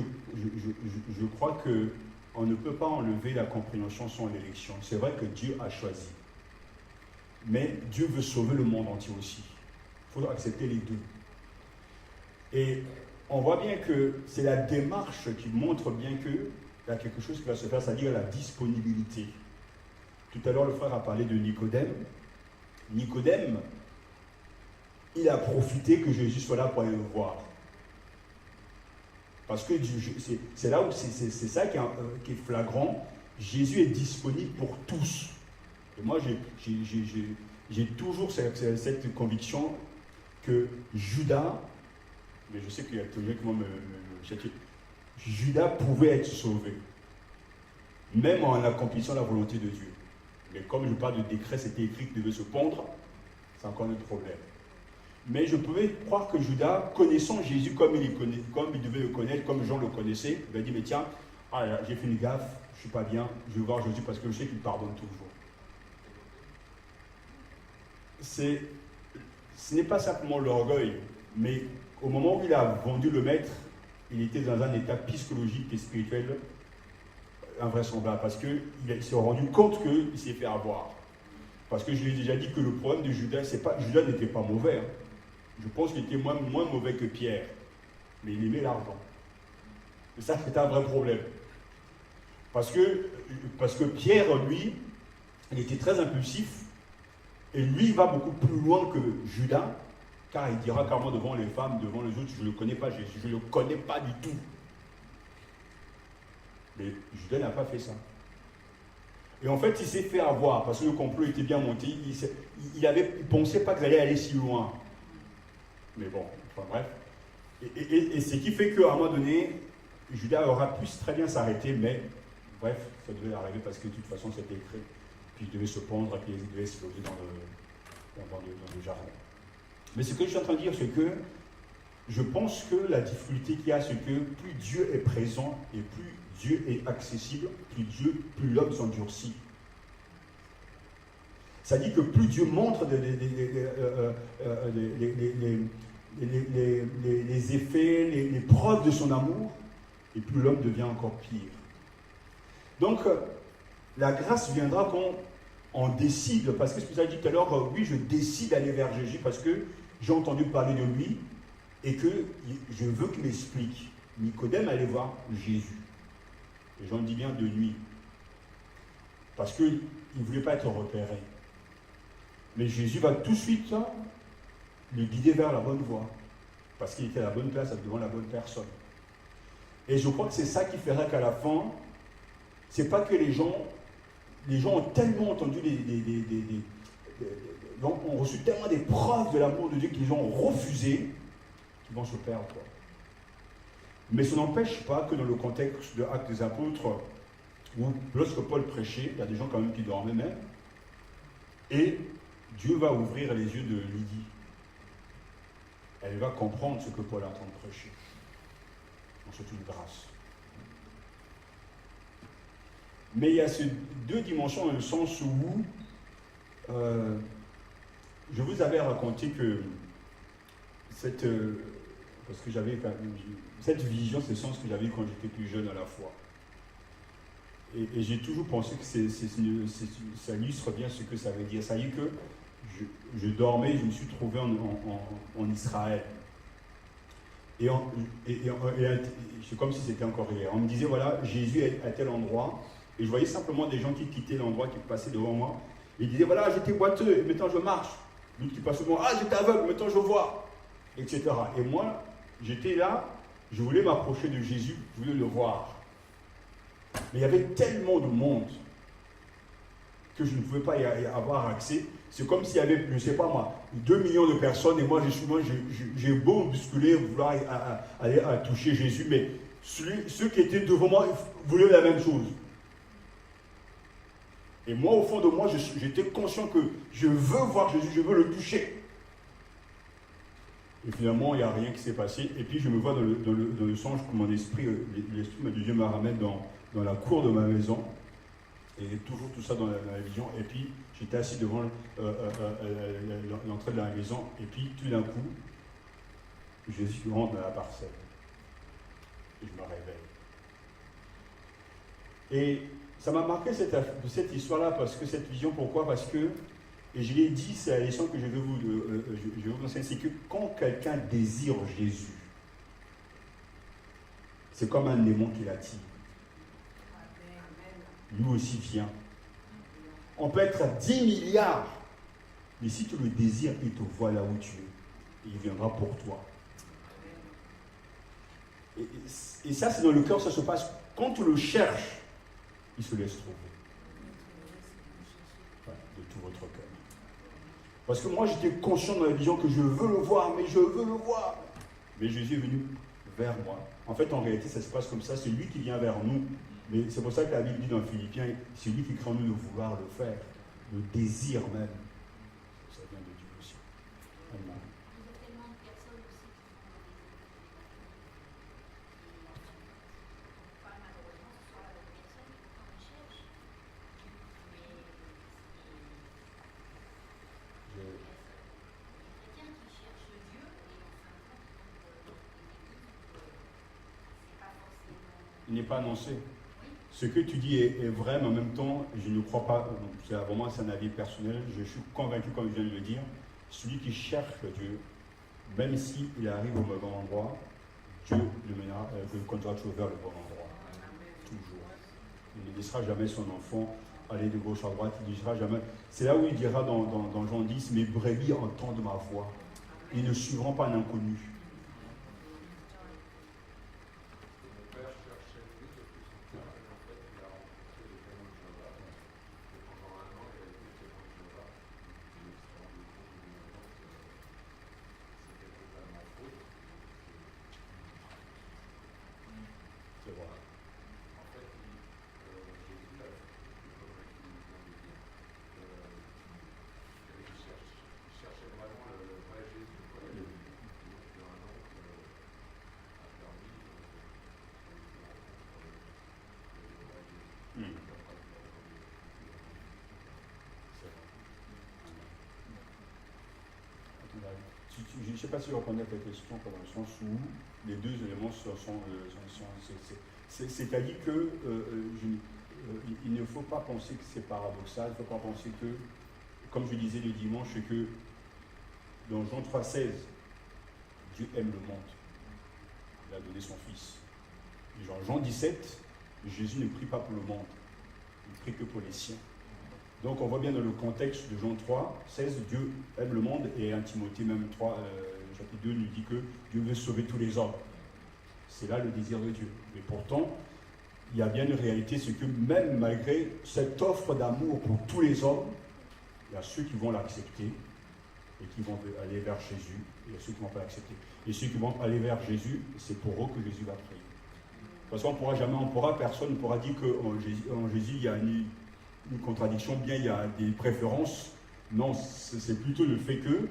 crois que on ne peut pas enlever la compréhension sans l'élection. C'est vrai que Dieu a choisi. Mais Dieu veut sauver le monde entier aussi. Il faut accepter les deux. Et on voit bien que c'est la démarche qui montre bien qu'il y a quelque chose qui va se faire, c'est-à-dire la disponibilité. Tout à l'heure, le frère a parlé de Nicodème. Nicodème, il a profité que Jésus soit là pour aller le voir. Parce que c'est là où c'est ça qui est flagrant. Jésus est disponible pour tous. Et moi, j'ai toujours cette conviction que Judas, mais je sais qu'il y a quelqu'un qui va me chercher, Judas pouvait être sauvé, même en accomplissant la volonté de Dieu. Mais comme je parle de décret, c'était écrit qu'il devait se pondre, c'est encore un autre problème. Mais je pouvais croire que Judas, connaissant Jésus comme il devait le connaître, comme Jean le connaissait, il a dit, mais tiens, j'ai fait une gaffe, je ne suis pas bien, je vais voir Jésus parce que je sais qu'il pardonne toujours. Ce n'est pas simplement l'orgueil, mais au moment où il a vendu le maître, il était dans un état psychologique et spirituel invraisemblable, parce qu'il s'est rendu compte qu'il s'est fait avoir. Parce que je l'ai déjà dit que le problème de Judas, Judas n'était pas mauvais. Hein. Je pense qu'il était moins mauvais que Pierre. Mais il aimait l'argent. Et ça, c'était un vrai problème. Parce que Pierre, lui, il était très impulsif. Et lui, il va beaucoup plus loin que Judas. Car il dira carrément devant les femmes, devant les autres, je ne le connais pas, je ne le connais pas du tout. Mais Judas n'a pas fait ça. Et en fait, il s'est fait avoir, parce que le complot était bien monté. Il ne pensait pas qu'ils allaient aller si loin. Mais bon, enfin bref. Et ce qui fait qu'à un moment donné, Judas aura pu très bien s'arrêter, mais bref, ça devait arriver parce que de toute façon, c'était écrit. Puis il devait se pendre, et puis il devait se loger dans le jardin. Mais ce que je suis en train de dire, c'est que je pense que la difficulté qu'il y a, c'est que plus Dieu est présent et plus Dieu est accessible, plus l'homme s'endurcit. Ça dit que plus Dieu montre les effets, les preuves de son amour, et plus l'homme devient encore pire. Donc, la grâce viendra quand on décide, parce que ce que vous avez dit tout à l'heure, oui, je décide d'aller vers Jésus parce que j'ai entendu parler de lui et que je veux qu'il m'explique. Nicodème allait voir Jésus. Et j'en dis bien de nuit. Parce qu'il ne voulait pas être repéré. Mais Jésus va tout de suite le guider vers la bonne voie. Parce qu'il était à la bonne place devant la bonne personne. Et je crois que c'est ça qui fera qu'à la fin, c'est pas que les gens ont tellement entendu ont reçu tellement des preuves de l'amour de Dieu qu'ils ont refusé, qu'ils vont se perdre. Mais ça n'empêche pas que dans le contexte de Actes des Apôtres, où lorsque Paul prêchait, il y a des gens quand même qui dormaient même, et Dieu va ouvrir les yeux de Lydie. elle va comprendre ce que Paul est en train de prêcher. Donc c'est une grâce. Mais il y a ces deux dimensions dans le sens où je vous avais raconté que cette vision, c'est le sens que j'avais quand j'étais plus jeune à la foi. Et j'ai toujours pensé que ça illustre bien ce que ça veut dire. Ça veut dire que je dormais, je me suis trouvé en Israël. Et c'est comme si c'était encore hier. On me disait, voilà, Jésus est à tel endroit. Et je voyais simplement des gens qui quittaient l'endroit, qui passaient devant moi. Et ils disaient, voilà, j'étais boiteux, et maintenant je marche. L'autre qui passait devant moi, j'étais aveugle, maintenant je vois. Etc. Et moi, j'étais là, je voulais m'approcher de Jésus, je voulais le voir. Mais il y avait tellement de monde que je ne pouvais pas y avoir accès. C'est comme s'il y avait, je ne sais pas moi, 2 millions de personnes et moi j'ai beau bousculer, vouloir aller toucher Jésus, mais ceux qui étaient devant moi voulaient la même chose. Et moi, au fond de moi, j'étais conscient que je veux voir Jésus, je veux le toucher. Et finalement, il n'y a rien qui s'est passé. Et puis je me vois dans le songe que mon esprit, l'esprit de Dieu me ramène dans la cour de ma maison. Et toujours tout ça dans la vision. Et puis j'étais assis devant l'entrée de la maison. Et puis tout d'un coup, Jésus rentre dans la parcelle. Et je me réveille. Et ça m'a marqué cette histoire-là, parce que cette vision, pourquoi? Parce que, et je l'ai dit, c'est la leçon que je vais vous enseigner, c'est que quand quelqu'un désire Jésus, c'est comme un démon qui l'attire. Lui aussi vient. On peut être à 10 milliards, mais si tu le désires, il te voit là où tu es. Et il viendra pour toi. Et ça, c'est dans le cœur, ça se passe. Quand tu le cherches, il se laisse trouver. Ouais, de tout votre cœur. Parce que moi, j'étais conscient dans la vision que je veux le voir, mais je veux le voir. Mais Jésus est venu vers moi. En fait, en réalité, ça se passe comme ça. C'est lui qui vient vers nous. Mais c'est pour ça que la Bible dit dans Philippiens, c'est lui qui crée en nous de vouloir le faire, le désir même. Ça vient de Dieu aussi. Amen. Il n'est pas annoncé. Ce que tu dis est vrai, mais en même temps, je ne crois pas, c'est vraiment un avis personnel, je suis convaincu, comme je viens de le dire, celui qui cherche Dieu, même s'il arrive au mauvais endroit, Dieu le mènera, le conduira toujours vers le bon endroit. Toujours. Il ne laissera jamais son enfant aller de gauche à droite, il ne dira jamais. C'est là où il dira dans Jean 10, mes brebis entendent ma voix. Ils ne suivront pas un inconnu. Je ne sais pas si vous répondez à ta question, dans le sens où les deux éléments c'est-à-dire que il ne faut pas penser que c'est paradoxal, il ne faut pas penser que, comme je disais le dimanche, c'est que dans Jean 3,16, Dieu aime le monde. Il a donné son Fils. Et dans Jean 17, Jésus ne prie pas pour le monde, il prie que pour les siens. Donc on voit bien dans le contexte de Jean 3, 16, Dieu aime le monde, et 1 Timothée même 3, chapitre 2 nous dit que Dieu veut sauver tous les hommes. C'est là le désir de Dieu. Mais pourtant, il y a bien une réalité, c'est que même malgré cette offre d'amour pour tous les hommes, il y a ceux qui vont l'accepter et qui vont aller vers Jésus, et il y a ceux qui ne vont pas l'accepter. Et ceux qui vont aller vers Jésus, c'est pour eux que Jésus va prier. Parce qu'on personne ne pourra dire qu'en Jésus, il y a une contradiction, bien il y a des préférences. Non, c'est plutôt le fait que,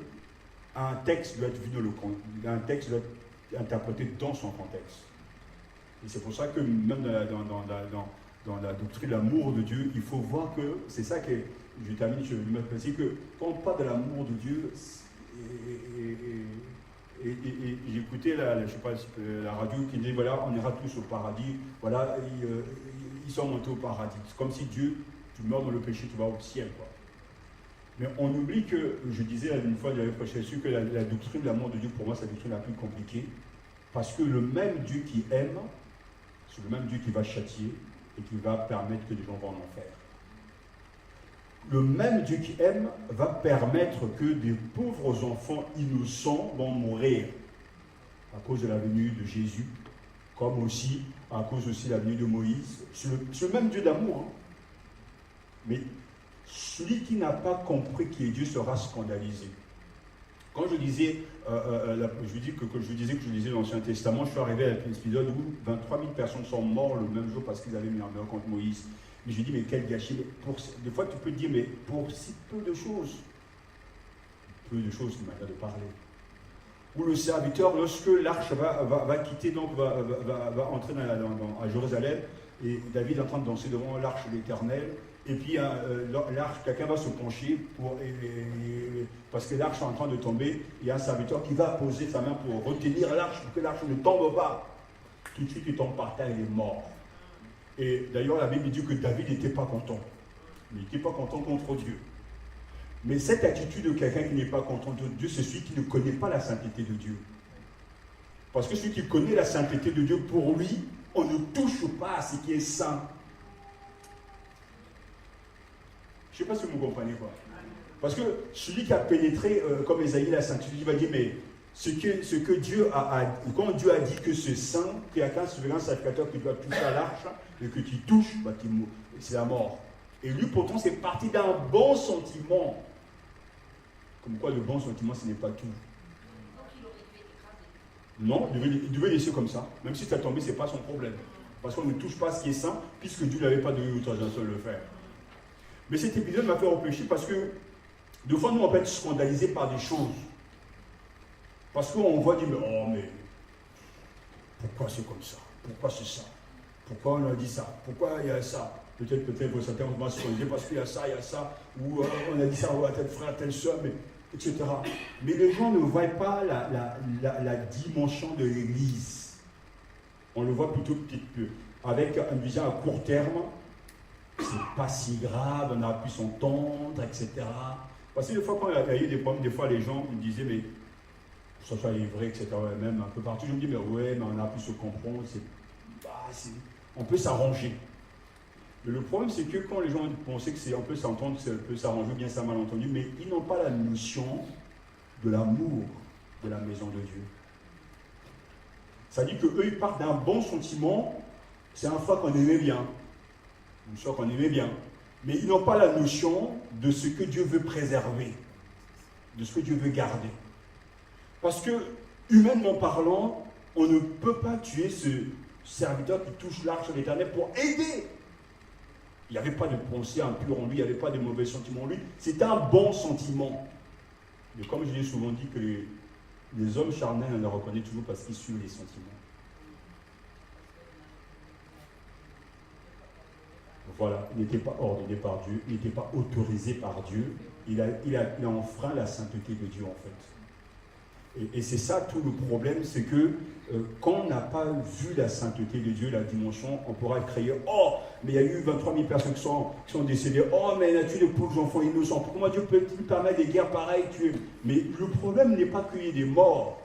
un texte doit être vu un texte doit être interprété dans son contexte. Et c'est pour ça que même dans la doctrine de l'amour de Dieu, il faut voir que, c'est ça que, je termine, je vais me préciser que quand on parle de l'amour de Dieu, et j'écoutais la radio qui disait, voilà, on ira tous au paradis, voilà, ils sont montés au paradis. C'est comme si Dieu, tu meurs dans le péché, tu vas au ciel, quoi. Mais on oublie que, je disais une fois, j'avais prêché dessus, que la doctrine de l'amour de Dieu, pour moi, c'est la doctrine la plus compliquée, parce que le même Dieu qui aime, c'est le même Dieu qui va châtier et qui va permettre que les gens vont en enfer. Le même Dieu qui aime va permettre que des pauvres enfants innocents vont mourir à cause de la venue de Jésus, comme aussi à cause aussi de la venue de Moïse. C'est le même Dieu d'amour. Hein. Mais celui qui n'a pas compris qui est Dieu sera scandalisé. Quand je disais, je lisais l'Ancien Testament, je suis arrivé à l'épisode où 23 000 personnes sont mortes le même jour parce qu'ils avaient mis en œuvre contre Moïse. Mais je dis, mais quel gâchis. Des fois, tu peux te dire, mais pour si peu de choses, c'est une manière de parler. Où le serviteur, lorsque l'arche va quitter, donc va entrer à Jérusalem, et David est en train de danser devant l'arche de l'Éternel, et puis l'arche, quelqu'un va se pencher parce que l'arche est en train de tomber, il y a un serviteur qui va poser sa main pour retenir l'arche, pour que l'arche ne tombe pas. Tout de suite, il tombe par terre, il est mort. Et d'ailleurs, la Bible dit que David n'était pas content. Il n'était pas content contre Dieu. Mais cette attitude de quelqu'un qui n'est pas content de Dieu, c'est celui qui ne connaît pas la sainteté de Dieu. Parce que celui qui connaît la sainteté de Dieu, pour lui, on ne touche pas à ce qui est saint. Je ne sais pas si vous me comprenez quoi. Parce que celui qui a pénétré, comme Ésaïe, la sainteté, il va dire, mais ce que Dieu quand Dieu a dit que c'est saint, qu'il y a qu'un souverain sacrificateur qui doit toucher à l'arche, et que tu touches, bah, c'est la mort. Et lui, pourtant, c'est parti d'un bon sentiment. Comme quoi, le bon sentiment, ce n'est pas tout. Non, il devait laisser comme ça. Même si ça tombé, ce n'est pas son problème. Parce qu'on ne touche pas à ce qui est saint, puisque Dieu n'avait pas donné l'autorisation de le faire. Mais cet épisode m'a fait réfléchir parce que, des fois, nous, on peut être scandalisés par des choses. Parce qu'on voit dire, mais pourquoi c'est comme ça? Pourquoi c'est ça? Pourquoi on a dit ça? Pourquoi il y a ça? Peut-être que certains vont se poser parce qu'il y a ça, ou on a dit ça à tel frère, à telle soeur, etc. Mais les gens ne voient pas la dimension de l'Église. On le voit plutôt avec une vision à court terme. C'est pas si grave, on a pu s'entendre, etc. Parce que des fois, quand il y a eu des problèmes, des fois les gens me disaient, mais ça soit vrai, etc. Même un peu partout, je me dis, mais ouais, mais on a pu se comprendre, on peut s'arranger. Mais le problème, c'est que quand les gens pensaient qu'on peut s'entendre, que ça peut s'arranger, bien ça malentendu, mais ils n'ont pas la notion de l'amour de la maison de Dieu. Ça dit qu'eux, ils partent d'un bon sentiment, c'est un frère qu'on aimait bien, une soeur qu'on aimait bien, mais ils n'ont pas la notion de ce que Dieu veut préserver, de ce que Dieu veut garder. Parce que, humainement parlant, on ne peut pas tuer ce serviteur qui touche l'arche de l'Éternel pour aider. Il n'y avait pas de pensée impure en lui, il n'y avait pas de mauvais sentiments en lui. C'était un bon sentiment. Mais comme je l'ai souvent dit, que les hommes charnels, on les reconnaît toujours parce qu'ils suivent les sentiments. Voilà, il n'était pas ordonné par Dieu, il n'était pas autorisé par Dieu. Il a enfreint la sainteté de Dieu, en fait. Et c'est ça tout le problème, c'est que quand on n'a pas vu la sainteté de Dieu, la dimension, on pourra crier « Oh, mais il y a eu 23 000 personnes qui sont décédées. Oh, mais il a tué les pauvres enfants innocents. Pourquoi Dieu peut-il permettre des guerres pareilles tuer ?» Mais le problème n'est pas qu'il y ait des morts.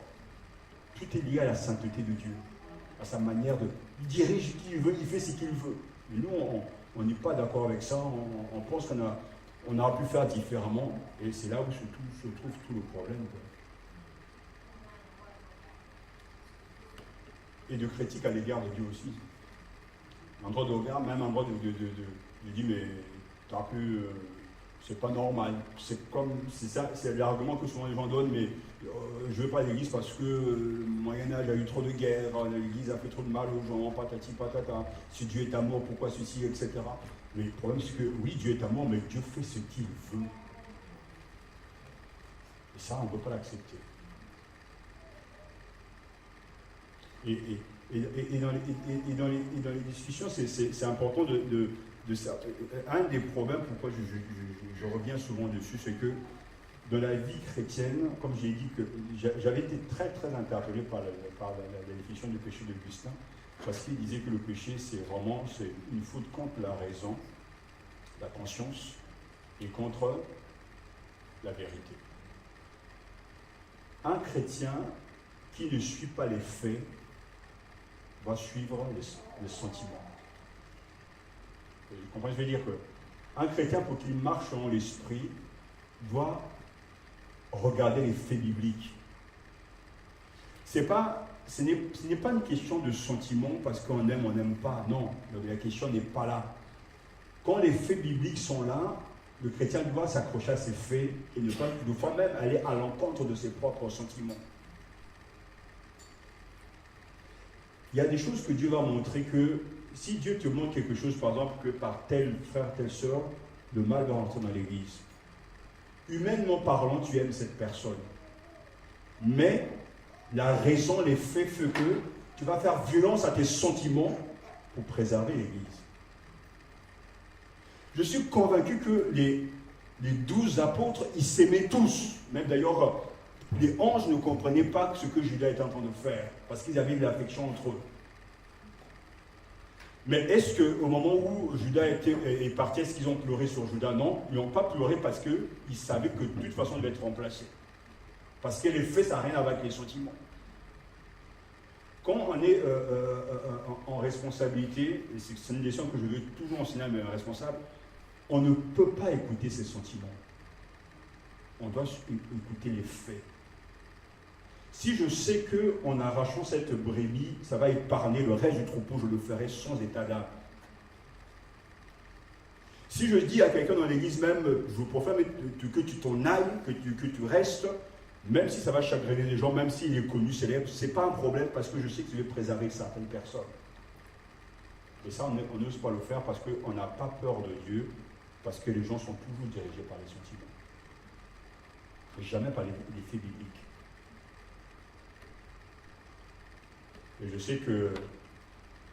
Tout est lié à la sainteté de Dieu, à sa manière de... Il dirige qui il veut, il fait ce qu'il veut. Mais nous, on n'est pas d'accord avec ça. On pense qu'on aurait pu faire différemment. Et c'est là où se trouve tout le problème, quoi. Et de critique à l'égard de Dieu aussi. Un droit de regard, même un droit de dire, mais t'as pu, c'est pas normal. C'est ça, c'est l'argument que souvent les gens donnent, mais je veux pas l'église parce que Moyen-Âge a eu trop de guerres, l'église a fait trop de mal aux gens, patati patata, si Dieu est amour, pourquoi ceci, etc. Mais le problème c'est que oui, Dieu est amour, mais Dieu fait ce qu'il veut. Et ça, on ne peut pas l'accepter. Et dans les discussions, c'est important de ça. Un des problèmes, pourquoi je reviens souvent dessus, c'est que dans la vie chrétienne, comme j'ai dit, que j'avais été très très interpellé par la définition du péché d'Augustin, parce qu'il disait que le péché, c'est une faute contre la raison, la conscience, et contre la vérité. Un chrétien qui ne suit pas les faits va suivre les sentiments. Vous comprenez ce que je veux dire? Un chrétien, pour qu'il marche dans l'esprit, doit regarder les faits bibliques. Ce n'est pas une question de sentiment parce qu'on aime, on n'aime pas. Non, la question n'est pas là. Quand les faits bibliques sont là, le chrétien doit s'accrocher à ces faits et ne pas de fois même aller à l'encontre de ses propres sentiments. Il y a des choses que Dieu va montrer que si Dieu te montre quelque chose, par exemple, que par tel frère, telle sœur, le mal va rentrer dans l'église. Humainement parlant, tu aimes cette personne. Mais la raison, les faits font que tu vas faire violence à tes sentiments pour préserver l'église. Je suis convaincu que les 12 apôtres, ils s'aimaient tous. Même d'ailleurs, les anges ne comprenaient pas ce que Judas était en train de faire, parce qu'ils avaient de l'affection entre eux. Mais est-ce qu'au moment où Judas est parti, est-ce qu'ils ont pleuré sur Judas? Non, ils n'ont pas pleuré parce qu'ils savaient que de toute façon, il devait être remplacé. Parce que les faits, ça n'a rien à voir avec les sentiments. Quand on est en responsabilité, et c'est une leçon que je veux toujours enseigner à mes responsables, on ne peut pas écouter ses sentiments. On doit écouter les faits. Si je sais qu'en arrachant cette brebis, ça va épargner le reste du troupeau, je le ferai sans état d'âme. Si je dis à quelqu'un dans l'église même, je vous profère que tu t'en ailles, que tu restes, même si ça va chagriner les gens, même s'il est connu, célèbre, ce n'est pas un problème parce que je sais que je vais préserver certaines personnes. Et ça, on n'ose pas le faire parce qu'on n'a pas peur de Dieu, parce que les gens sont toujours dirigés par les sentiments. Et jamais par les faits bibliques. Et je sais que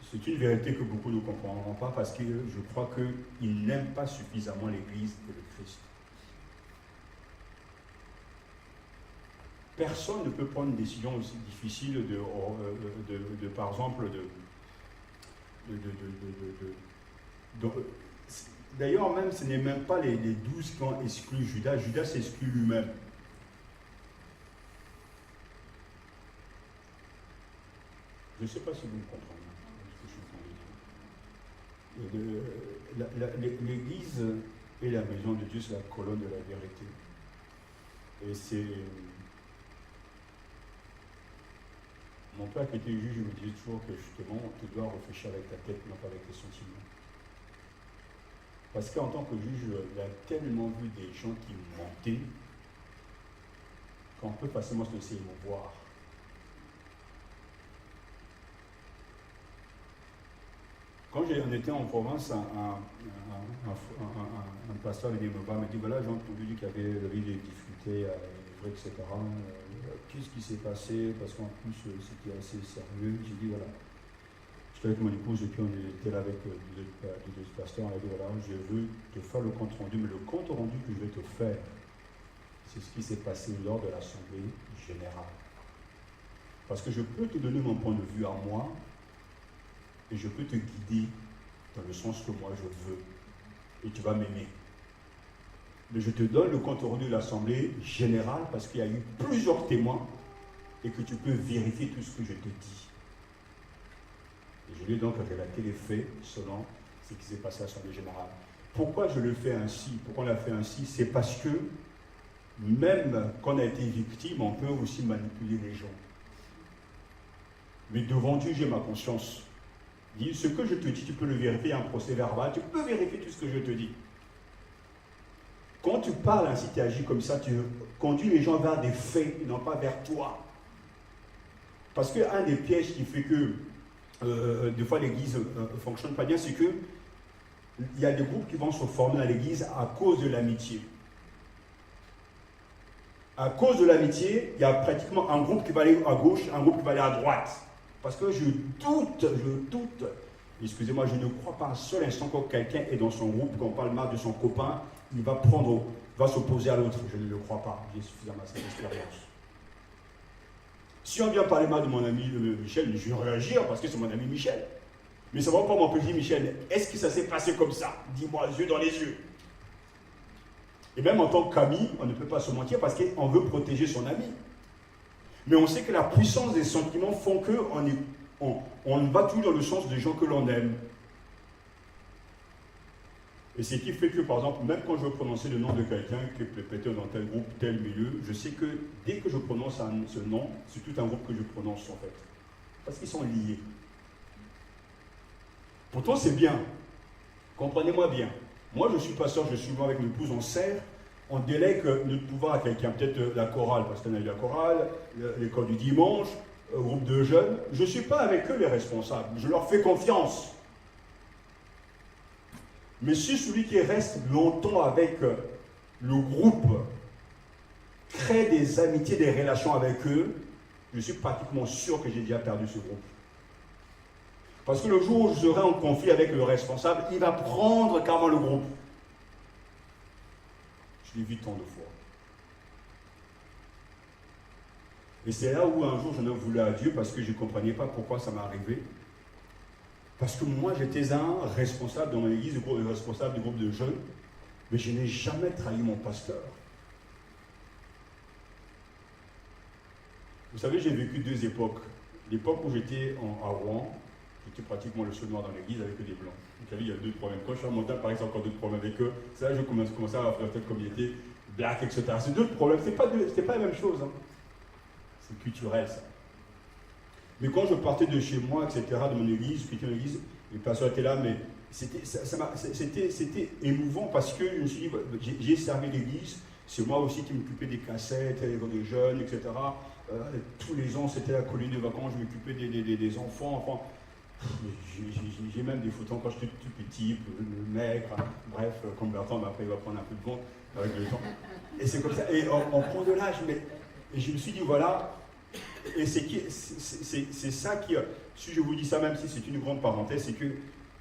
c'est une vérité que beaucoup ne comprendront pas parce que je crois qu'ils n'aiment pas suffisamment l'Église et le Christ. Personne ne peut prendre une décision aussi difficile par exemple, d'ailleurs, même, ce n'est même pas les 12 qui ont exclu Judas. Judas s'exclut lui-même. Je ne sais pas si vous me comprenez ce que je suis en train de dire. L'Église et la maison de Dieu, c'est la colonne de la vérité. Et c'est... Mon père qui était juge, il me disait toujours que justement, tu dois réfléchir avec ta tête, non pas avec tes sentiments. Parce qu'en tant que juge, il a tellement vu des gens qui mentaient qu'on peut facilement se laisser émouvoir. Quand on était en province, un pasteur venu me voir, m'a dit voilà, j'ai entendu dire qu'il y avait des difficultés à Évry, etc. Qu'est-ce qui s'est passé? Parce qu'en plus, c'était assez sérieux. J'ai dit voilà. J'étais avec mon épouse et puis on était là avec deux pasteurs. On a dit voilà, je veux te faire le compte rendu, mais le compte rendu que je vais te faire, c'est ce qui s'est passé lors de l'Assemblée générale. Parce que je peux te donner mon point de vue à moi et je peux te guider dans le sens que moi je veux. Et tu vas m'aimer. Mais je te donne le compte rendu de l'Assemblée générale parce qu'il y a eu plusieurs témoins et que tu peux vérifier tout ce que je te dis. Et je lui ai donc relaté les faits selon ce qui s'est passé à l'Assemblée générale. Pourquoi je le fais ainsi? Pourquoi on l'a fait ainsi? C'est parce que même quand on a été victime, on peut aussi manipuler les gens. Mais devant Dieu, j'ai ma conscience. Dis, ce que je te dis, tu peux le vérifier, un procès verbal, tu peux vérifier tout ce que je te dis. Quand tu parles ainsi, tu agis comme ça, tu conduis les gens vers des faits et non pas vers toi. Parce qu'un des pièges qui fait que des fois l'église ne fonctionne pas bien, c'est que il y a des groupes qui vont se former à l'église à cause de l'amitié. À cause de l'amitié, il y a pratiquement un groupe qui va aller à gauche, un groupe qui va aller à droite. Parce que je doute, excusez-moi, je ne crois pas un seul instant que quelqu'un est dans son groupe, quand on parle mal de son copain, il va s'opposer à l'autre. Je ne le crois pas, j'ai suffisamment cette expérience. Si on vient parler mal de mon ami Michel, je vais réagir parce que c'est mon ami Michel. Mais ça ne va pas m'empêcher, Michel, est-ce que ça s'est passé comme ça? Dis-moi, les yeux dans les yeux. Et même en tant qu'ami, on ne peut pas se mentir parce qu'on veut protéger son ami. Mais on sait que la puissance des sentiments font qu'on va toujours dans le sens des gens que l'on aime. Et c'est ce qui fait que, par exemple, même quand je veux prononcer le nom de quelqu'un qui est peut-être dans tel groupe, tel milieu, je sais que dès que je prononce ce nom, c'est tout un groupe que je prononce en fait. Parce qu'ils sont liés. Pourtant, c'est bien. Comprenez-moi bien. Moi, je suis pasteur, je suis souvent avec mon épouse, on sert, on délègue notre pouvoir à quelqu'un. Peut-être la chorale, parce qu'on a eu la chorale, l'école du dimanche, un groupe de jeunes. Je ne suis pas avec eux les responsables. Je leur fais confiance. Mais si celui qui reste longtemps avec le groupe crée des amitiés, des relations avec eux, je suis pratiquement sûr que j'ai déjà perdu ce groupe. Parce que le jour où je serai en conflit avec le responsable, il va prendre carrément le groupe. Je l'ai vu tant de fois. Et c'est là où un jour je ne voulais à Dieu parce que je ne comprenais pas pourquoi ça m'est arrivé. Parce que moi j'étais un responsable dans mon église, responsable du groupe de jeunes, mais je n'ai jamais trahi mon pasteur. Vous savez, j'ai vécu deux époques. L'époque où j'étais à Rouen, j'étais pratiquement le seul noir dans l'église avec des blancs. Donc il y a deux problèmes. Quand je suis à Montagne, par exemple, encore d'autres problèmes avec eux. C'est là que je commençais à faire telle communauté, black, etc. C'est d'autres problèmes. C'est pas la même chose. Hein. C'est culturel, ça. Mais quand je partais de chez moi, etc., de mon église, j'étais dans l'église, les pasteurs étaient là, mais c'était émouvant parce que je me suis dit, j'ai servi l'église, c'est moi aussi qui m'occupais des cassettes, des jeunes, etc. Tous les ans, c'était la colonie de vacances, je m'occupais des enfants. Enfin, j'ai même des photos quand j'étais tout petit, maigre, bref, comme Bertrand, après il va prendre un peu de compte avec le temps. Et c'est comme ça, et on prend de l'âge, mais et je me suis dit, voilà, et c'est ça qui, si je vous dis ça, même si c'est une grande parenthèse, c'est que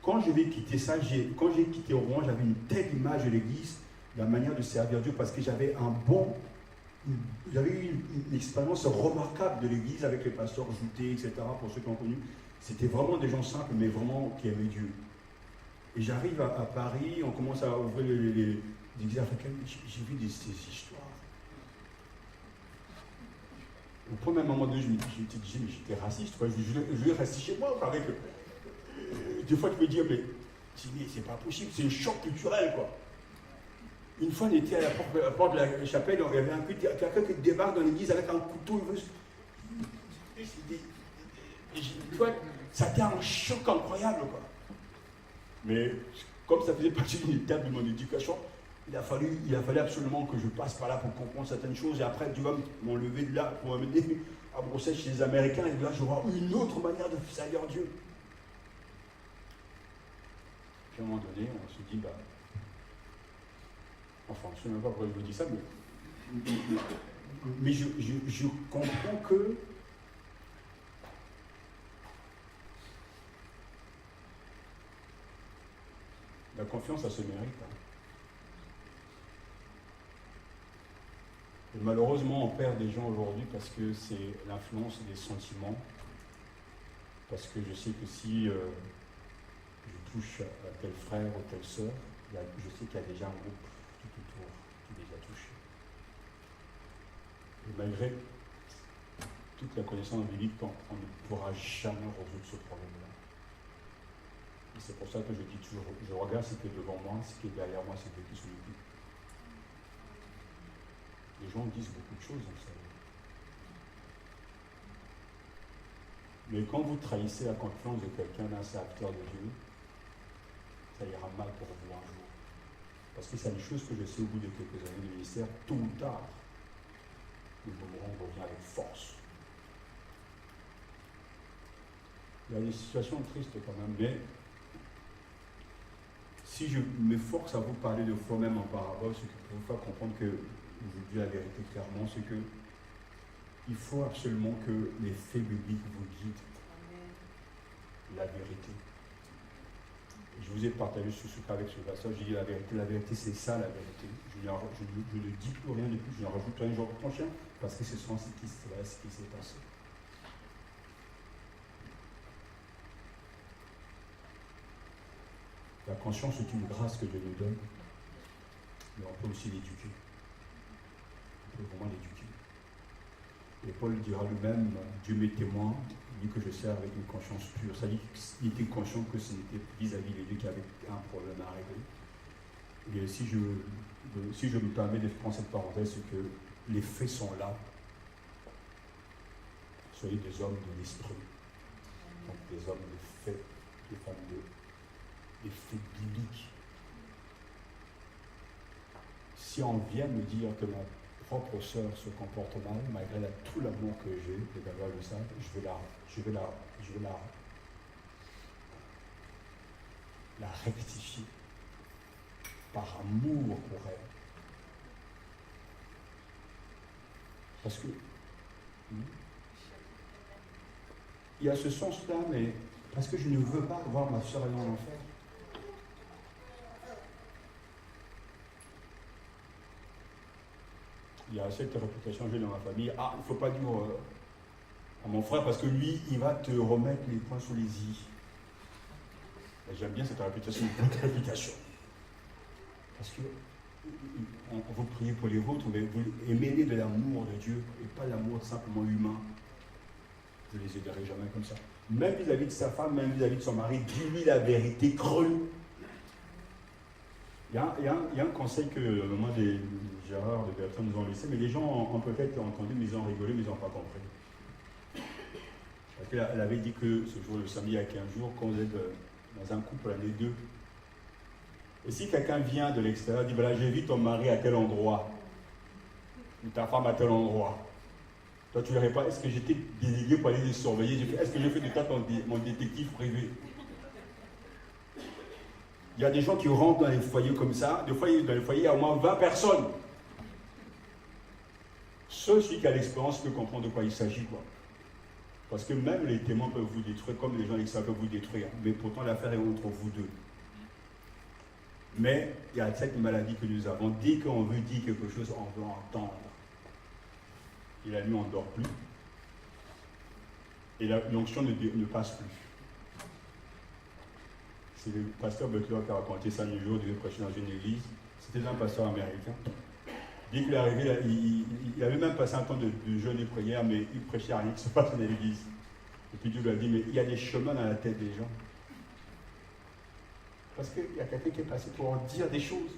quand je vais quitter ça, quand j'ai quitté Rouen, j'avais une telle image de l'église, la manière de servir Dieu, parce que j'avais eu une expérience remarquable de l'église avec les pasteurs joutés, etc., pour ceux qui ont connu. C'était vraiment des gens simples, mais vraiment qui aimaient Dieu. Et j'arrive à Paris, on commence à ouvrir les églises africaines, j'ai vu ces histoires. Au premier moment donné, je me disais, mais j'étais raciste, quoi. Je vais rester chez moi. Avec, des fois, tu me dis, mais c'est pas possible, c'est un choc culturel, quoi. Une fois, on était à la porte de la chapelle, il y avait quelqu'un qui débarque dans l'église avec un couteau. Tu vois, ça a été un choc incroyable, quoi. Mais comme ça faisait partie d'une étape de mon éducation, il a fallu absolument que je passe par là pour comprendre certaines choses. Et après, Dieu va m'enlever de là pour m'amener à Bruxelles chez les Américains. Et là, je vois une autre manière de servir Dieu. Puis à un moment donné, on se dit, enfin, je ne sais même pas pourquoi je vous dis ça, mais je comprends que la confiance, ça se mérite. Hein. Et malheureusement, on perd des gens aujourd'hui parce que c'est l'influence des sentiments. Parce que je sais que si je touche à tel frère ou telle sœur, je sais qu'il y a déjà un groupe tout autour qui est déjà touché. Et malgré toute la connaissance biblique, on ne pourra jamais résoudre ce problème-là. Et c'est pour ça que je dis toujours, je regarde ce qui est devant moi, ce qui est derrière moi, c'est Dieu qui s'en occupe. Les gens disent beaucoup de choses, vous savez. Mais quand vous trahissez la confiance de quelqu'un d'un serviteur de Dieu, ça ira mal pour vous un jour. Parce que c'est une chose que je sais au bout de quelques années de ministère, tôt ou tard, le boomerang revient avec force. Il y a des situations tristes quand même, mais si je m'efforce à vous parler de foi même en parabole, c'est pour vous faire comprendre que vous dis la vérité clairement, c'est que il faut absolument que les faits bibliques vous guident la vérité. Je vous ai partagé ce truc avec ce passage, j'ai dit la vérité c'est ça la vérité. Je ne dis plus rien de plus, je ne rajoute rien jour prochain, parce que ce sont ce qui s'est passé. La conscience est une grâce que Dieu nous donne, mais on peut aussi l'éduquer. On peut vraiment l'éduquer. Et Paul dira lui-même, Dieu m'est témoin, il dit que je sers avec une conscience pure. Ça dit qu'il était conscient que ce n'était vis-à-vis de Dieu qu'il y avait un problème à régler. Et si je me permets de prendre cette parenthèse, c'est que les faits sont là. Soyez des hommes de l'esprit. Donc des hommes de faits, des femmes des faits bibliques. Si on vient me dire que ma propre sœur se comporte mal, malgré tout l'amour que j'ai, et d'avoir le ça, je vais la rectifier par amour pour elle. Parce que il y a ce sens-là, mais parce que je ne veux pas voir ma sœur aller en enfer. Il y a cette réputation que j'ai dans ma famille. Ah, il ne faut pas dire à mon frère parce que lui, il va te remettre les points sur les i. Et j'aime bien cette réputation, Parce que on vous priez pour les vôtres, mais vous aimez de l'amour de Dieu et pas l'amour simplement humain. Je ne les aiderai jamais comme ça. Même vis-à-vis de sa femme, même vis-à-vis de son mari, dis-lui la vérité crue. Il y a un conseil que le moment des Gérard de Bertrand nous ont laissé, mais les gens ont peut-être entendu, mais ils ont rigolé, mais ils n'ont pas compris. Parce qu'elle avait dit que ce jour, le samedi, il y a 15 jours, quand vous êtes dans un couple, l'année 2, et si quelqu'un vient de l'extérieur, dit, voilà, j'ai vu ton mari à tel endroit, ou ta femme à tel endroit, toi tu ne verrais pas, est-ce que j'étais délégué pour aller les surveiller? Est-ce que j'ai fait de toi mon détective privé? Il y a des gens qui rentrent dans les foyers comme ça. Dans les foyers, il y a au moins 20 personnes. Celui qui a l'expérience peut comprendre de quoi il s'agit, quoi. Parce que même les témoins peuvent vous détruire, comme les gens extérieurs peuvent vous détruire. Mais pourtant, l'affaire est entre vous deux. Mais il y a cette maladie que nous avons. Dès qu'on veut dire quelque chose, on veut entendre. Et la nuit, on ne dort plus. Et l'onction ne passe plus. C'est le pasteur Butler qui a raconté ça un jour, il devait prêcher dans une église. C'était un pasteur américain. Dès qu'il est arrivé, il avait même passé un temps de jeûne et prière, mais il prêchait à rien qui se passe dans l'église. Et puis Dieu lui a dit, mais il y a des chemins dans la tête des gens. Parce qu'il y a quelqu'un qui est passé pour dire des choses.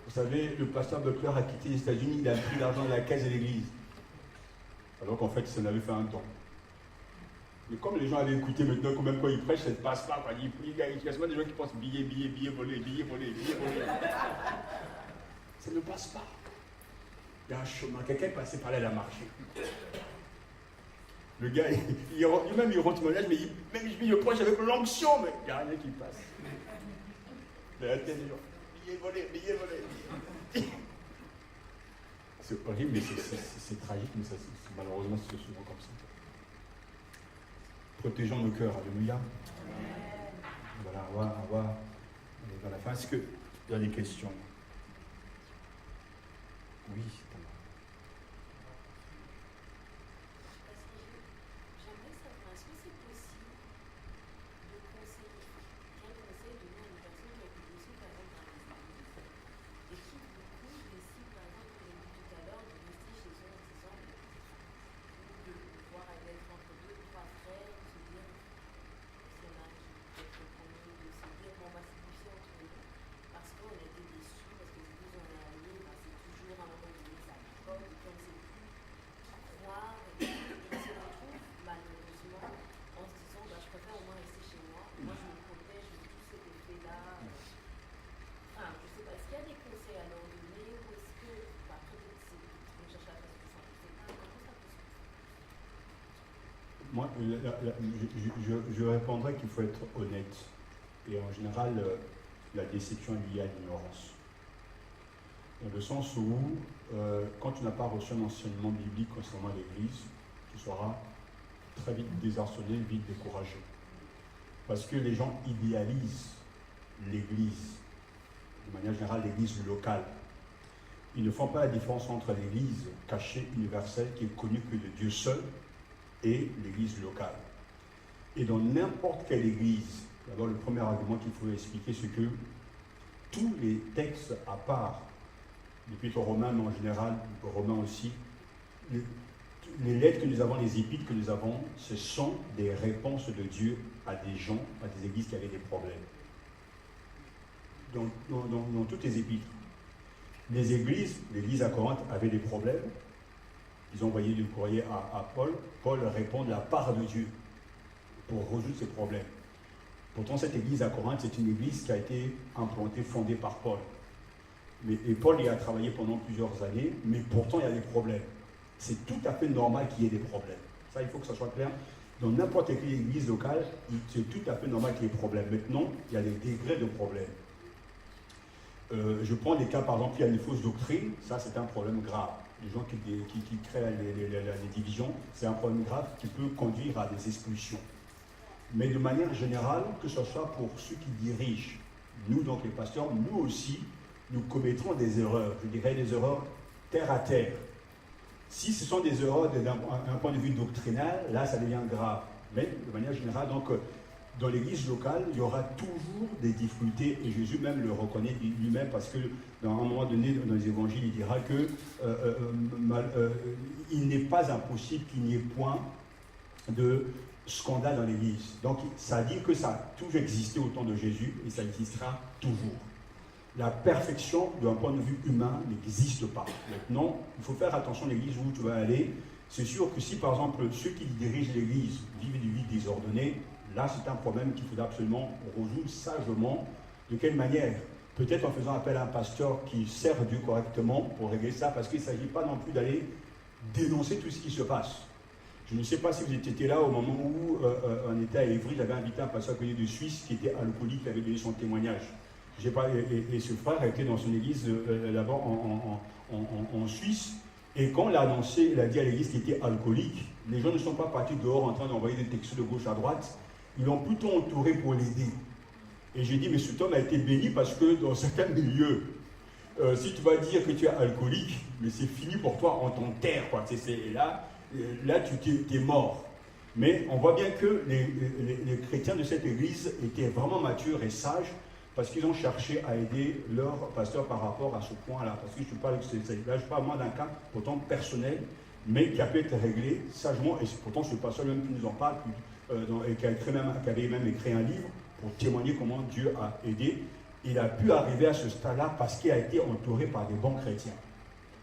Vous savez, le pasteur Butler a quitté les États-Unis, il a pris l'argent de la caisse de l'église. Alors qu'en fait, il s'en avait fait un don. Mais comme les gens allaient écouter maintenant, quand même quand ils prêchent, ça ne passe pas. Il y a souvent des gens qui pensent billets volés. Ça ne passe pas. Il y a un chemin. Quelqu'un est passé par là, il a marché. Le gars, lui-même, il rentre au mariage, mais même il prêche avec l'onction, mais il n'y a rien qui passe. Dans la tête des gens, billets volés. C'est horrible, mais c'est tragique, mais malheureusement, c'est souvent comme ça. Protégeons nos cœurs, alléluia. Voilà, on va aller vers la fin. Est-ce qu'il y a des questions? Oui, c'est pas mal.
J'aimerais savoir, est-ce que c'est possible de conseiller, quel conseil donner à une personne qui a été déçue par exemple dans les églises et qui du coup décide par exemple, comme on a dit tout à l'heure, de rester chez eux en disant ou de pouvoir aller être entre deux, trois frères, de se dire c'est un âge d'être commun, de se dire bon bah c'est difficile entre nous parce qu'on a été déçus, parce que les églises on est allé, bah, c'est toujours à un moment donné ça picote et puis on ne sait plus croire et on se retrouve malheureusement en se disant bah, je préfère au moins rester chez moi je me protège de tout cet effet-là. Enfin, je sais pas, est-ce qu'il y a des conseils à leur donner ou est-ce que bah, peut-être c'est de chercher à faire ce que je sais pas, comment ça peut se faire?
Moi, je répondrais qu'il faut être honnête. Et en général, la déception est liée à l'ignorance. Dans le sens où, quand tu n'as pas reçu un enseignement biblique concernant l'Église, tu seras très vite désarçonné, vite découragé. Parce que les gens idéalisent l'Église, de manière générale l'Église locale. Ils ne font pas la différence entre l'Église cachée, universelle, qui est connue que de Dieu seul, et l'Église locale. Et dans n'importe quelle Église, d'abord le premier argument qu'il faut expliquer, c'est que tous les textes à part, l'épître aux Romains, mais en général, aux Romains aussi, les lettres que nous avons, les épîtres que nous avons, ce sont des réponses de Dieu à des gens, à des églises qui avaient des problèmes. Dans toutes les épîtres. Les églises, l'église à Corinthe avait des problèmes. Ils ont envoyé du courrier à Paul. Paul répond de la part de Dieu pour résoudre ces problèmes. Pourtant, cette église à Corinthe, c'est une église qui a été implantée, fondée par Paul. Et Paul y a travaillé pendant plusieurs années, mais pourtant, il y a des problèmes. C'est tout à fait normal qu'il y ait des problèmes. Ça, il faut que ça soit clair. Dans n'importe quelle église locale, c'est tout à fait normal qu'il y ait des problèmes. Maintenant, il y a des degrés de problèmes. Je prends des cas, par exemple, il y a une fausse doctrine, ça c'est un problème grave. Les gens qui créent les divisions, c'est un problème grave qui peut conduire à des expulsions. Mais de manière générale, que ce soit pour ceux qui dirigent, nous donc les pasteurs, nous aussi, nous commettrons des erreurs, je dirais des erreurs terre à terre. Si ce sont des erreurs d'un point de vue doctrinal, là ça devient grave. Mais de manière générale, donc, dans l'église locale, il y aura toujours des difficultés, et Jésus même le reconnaît lui-même, parce que dans un moment donné, dans les évangiles, il dira que il n'est pas impossible qu'il n'y ait point de scandale dans l'église. Donc ça dit que ça a toujours existé au temps de Jésus, et ça existera toujours. La perfection, d'un point de vue humain, n'existe pas. Maintenant, il faut faire attention à l'église où tu vas aller. C'est sûr que si, par exemple, ceux qui dirigent l'église vivent une vie désordonnée, là, c'est un problème qu'il faudra absolument résoudre sagement. De quelle manière? Peut-être en faisant appel à un pasteur qui sert Dieu correctement pour régler ça, parce qu'il ne s'agit pas non plus d'aller dénoncer tout ce qui se passe. Je ne sais pas si vous étiez là au moment où on était à Évry, j'avais invité un pasteur connu de Suisse qui était alcoolique, qui avait donné son témoignage. Et ce frère était dans son église là-bas en Suisse. Et quand on l'a annoncé, il a dit à l'église qu'il était alcoolique, les gens ne sont pas partis dehors en train d'envoyer des textos de gauche à droite. Ils l'ont plutôt entouré pour l'aider. Et j'ai dit, mais cet homme a été béni parce que dans certains milieux, si tu vas dire que tu es alcoolique, mais c'est fini pour toi, on t'enterre, quoi. Là, tu es mort. Mais on voit bien que les chrétiens de cette église étaient vraiment matures et sages parce qu'ils ont cherché à aider leur pasteur par rapport à ce point-là. Parce que là, je parle moins d'un cas pourtant personnel, mais qui a pu être réglé sagement. Et pourtant, ce pasteur même qui nous en parle, et qui avait même écrit un livre pour témoigner comment Dieu a aidé. Il a pu arriver à ce stade-là parce qu'il a été entouré par des bons chrétiens.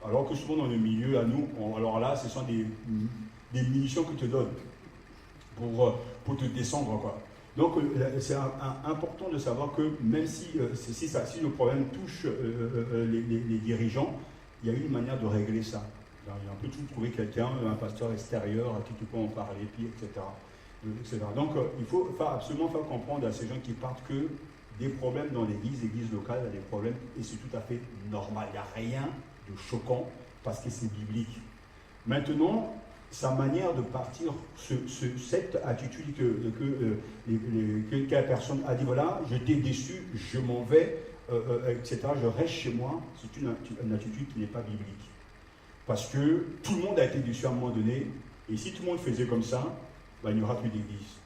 Alors que souvent dans le milieu, à nous, alors là, ce sont des munitions que tu te donnes pour te descendre, quoi. Donc, c'est important de savoir que même si le problème touche les dirigeants, il y a une manière de régler ça. On peut toujours trouver quelqu'un, un pasteur extérieur à qui tu peux en parler, puis, etc. Donc, il faut absolument faire comprendre à ces gens qui partent que des problèmes dans l'église locale, il y a des problèmes, et c'est tout à fait normal. Il n'y a rien de choquant parce que c'est biblique. Maintenant, sa manière de partir, cette attitude que la personne a dit, voilà, j'étais déçu, je m'en vais, etc., je reste chez moi, c'est une attitude qui n'est pas biblique. Parce que tout le monde a été déçu à un moment donné, et si tout le monde faisait comme ça, ben, il n'y aura plus d'église.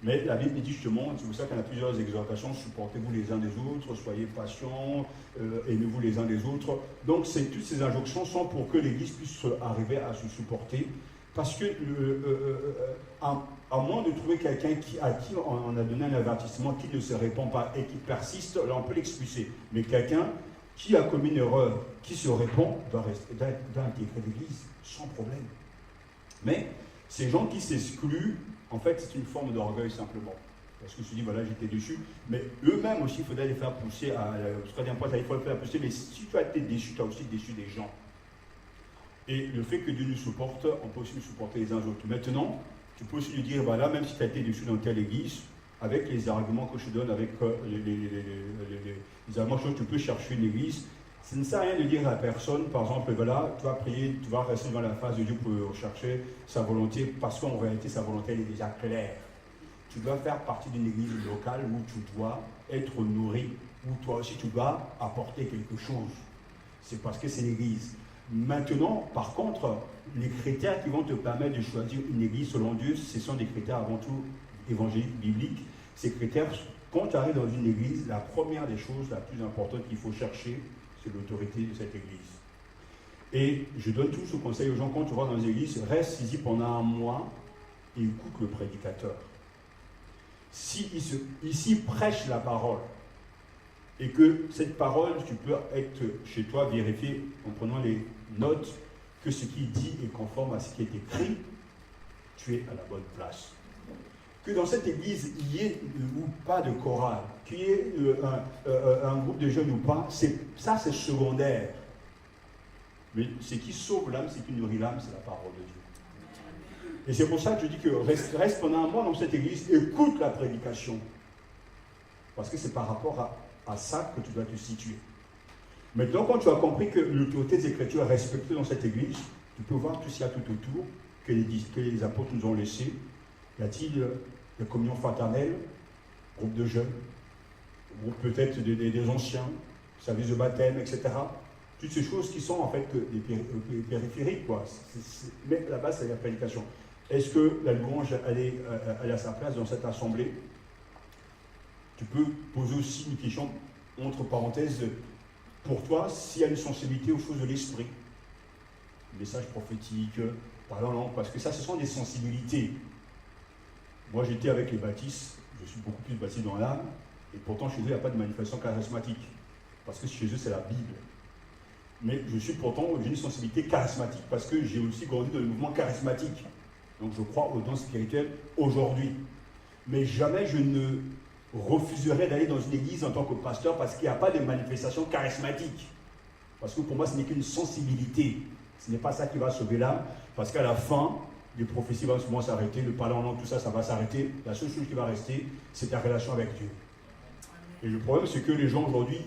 Mais la Bible dit justement, c'est pour ça qu'il y a plusieurs exhortations, supportez-vous les uns des autres, soyez patients, aimez-vous les uns des autres. Donc toutes ces injonctions sont pour que l'église puisse arriver à se supporter. Parce que, à moins de trouver quelqu'un à qui on a donné un avertissement qui ne se répand pas et qui persiste, là on peut l'expulser. Mais quelqu'un qui a commis une erreur, qui se répand, doit intégrer l'église sans problème. Mais ces gens qui s'excluent, en fait, c'est une forme d'orgueil simplement. Parce que je me dis, voilà, j'étais déçu. Mais eux-mêmes aussi, il faudrait les faire pousser à il faut les faire pousser. Mais si tu as été déçu, tu as aussi déçu des gens. Et le fait que Dieu nous supporte, on peut aussi nous supporter les uns les autres. Maintenant, tu peux aussi lui dire, voilà, même si tu as été déçu dans telle église, avec les arguments que je te donne, avec les arguments que tu peux chercher une église, Ça ne sert à rien de dire à la personne, par exemple, voilà, tu vas prier, tu vas rester dans la face de Dieu pour chercher sa volonté, parce qu'en réalité, sa volonté elle est déjà claire. Tu dois faire partie d'une église locale où tu dois être nourri, où toi aussi tu dois apporter quelque chose. C'est parce que c'est l'église. Maintenant, par contre, les critères qui vont te permettre de choisir une église selon Dieu, ce sont des critères avant tout évangéliques, bibliques. Ces critères, quand tu arrives dans une église, la première des choses, la plus importante qu'il faut chercher, c'est l'autorité de cette église. Et je donne tout ce conseil aux gens, quand tu vas dans une église, reste ici pendant un mois et écoute le prédicateur. Si ici prêche la parole, et que cette parole, tu peux être chez toi, vérifier en prenant les notes, que ce qu'il dit est conforme à ce qui est écrit, tu es à la bonne place. Que dans cette église, il y ait ou pas de chorale, qu'il y ait un groupe de jeunes ou pas, ça c'est secondaire. Mais ce qui sauve l'âme, ce qui nourrit l'âme, c'est la parole de Dieu. Et c'est pour ça que je dis que reste pendant un mois dans cette église, écoute la prédication. Parce que c'est par rapport à ça que tu dois te situer. Maintenant, quand tu as compris que l'autorité des Écritures est respectée dans cette église, tu peux voir tout ce qu'il y a tout autour, que les apôtres nous ont laissé. Y a-t-il des communions fraternelles, groupe de jeunes, groupe peut-être des anciens, service de baptême, etc. Toutes ces choses qui sont en fait des périphériques, quoi. Mais à la base, c'est la prédication. Est-ce que la louange, elle a sa place dans cette assemblée? Tu peux poser aussi une question, entre parenthèses, pour toi, s'il y a une sensibilité aux choses de l'esprit, message prophétique, parler en langue, parce que ça, ce sont des sensibilités. Moi, j'étais avec les baptistes, je suis beaucoup plus baptisé dans l'âme, et pourtant, chez eux, il n'y a pas de manifestation charismatique, parce que chez eux, c'est la Bible. Mais j'ai une sensibilité charismatique, parce que j'ai aussi grandi dans le mouvement charismatique. Donc, je crois aux dons spirituels aujourd'hui. Mais jamais je ne refuserais d'aller dans une église en tant que pasteur parce qu'il n'y a pas de manifestation charismatique. Parce que pour moi, ce n'est qu'une sensibilité. Ce n'est pas ça qui va sauver l'âme, parce qu'à la fin, les prophéties vont souvent s'arrêter, le parler en langue, tout ça, ça va s'arrêter. La seule chose qui va rester, c'est ta relation avec Dieu. Et le problème, c'est que les gens aujourd'hui,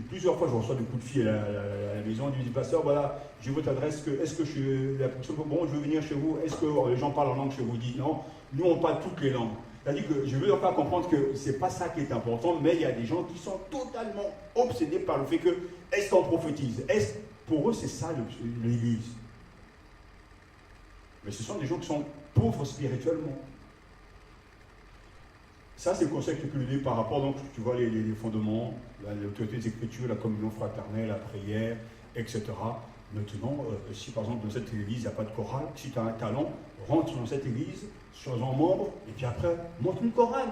plusieurs fois, je reçois des coups de fil à la maison, ils me disent, pasteur, voilà, j'ai votre adresse, est-ce que bon, je veux venir chez vous, est-ce que les gens parlent en langue chez vous? Je dis, non, nous, on parle toutes les langues. C'est-à-dire que je veux leur faire comprendre que ce n'est pas ça qui est important, mais il y a des gens qui sont totalement obsédés par le fait que, est-ce qu'on prophétise? Pour eux, c'est ça l'église. Mais ce sont des gens qui sont pauvres spirituellement. Ça, c'est le conseil que je peux donner par rapport, donc, tu vois, les fondements, l'autorité des Écritures, la communion fraternelle, la prière, etc. Maintenant, si par exemple dans cette église, il n'y a pas de chorale, si tu as un talent, rentre dans cette église, sois-en membre, et puis après, monte une chorale.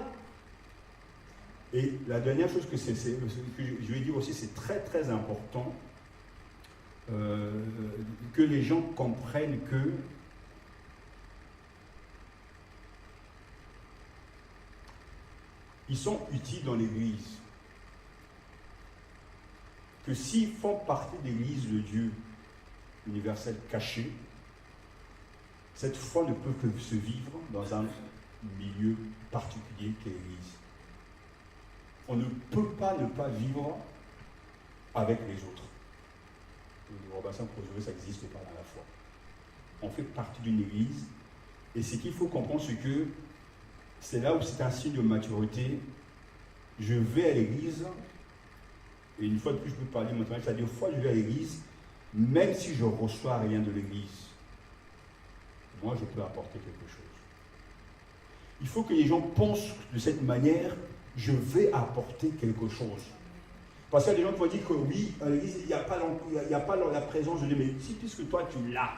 Et la dernière chose que je vais dire aussi, c'est très très important que les gens comprennent que ils sont utiles dans l'église. Que s'ils font partie de l'église de Dieu universelle cachée, cette foi ne peut que se vivre dans un milieu particulier qu'est l'église. On ne peut pas ne pas vivre avec les autres. Le Robinson Crusoe, ça n'existe pas dans la foi. On fait partie d'une église, et ce qu'il faut comprendre, c'est que c'est là où c'est un signe de maturité. Je vais à l'église, et une fois de plus, je peux parler maintenant, c'est-à-dire, une fois que je vais à l'église, même si je ne reçois rien de l'église, moi, je peux apporter quelque chose. Il faut que les gens pensent de cette manière, je vais apporter quelque chose. Parce qu'il y a des gens qui vont dire que oui, à l'église, il n'y a pas la présence de Dieu, mais si puisque toi, tu l'as,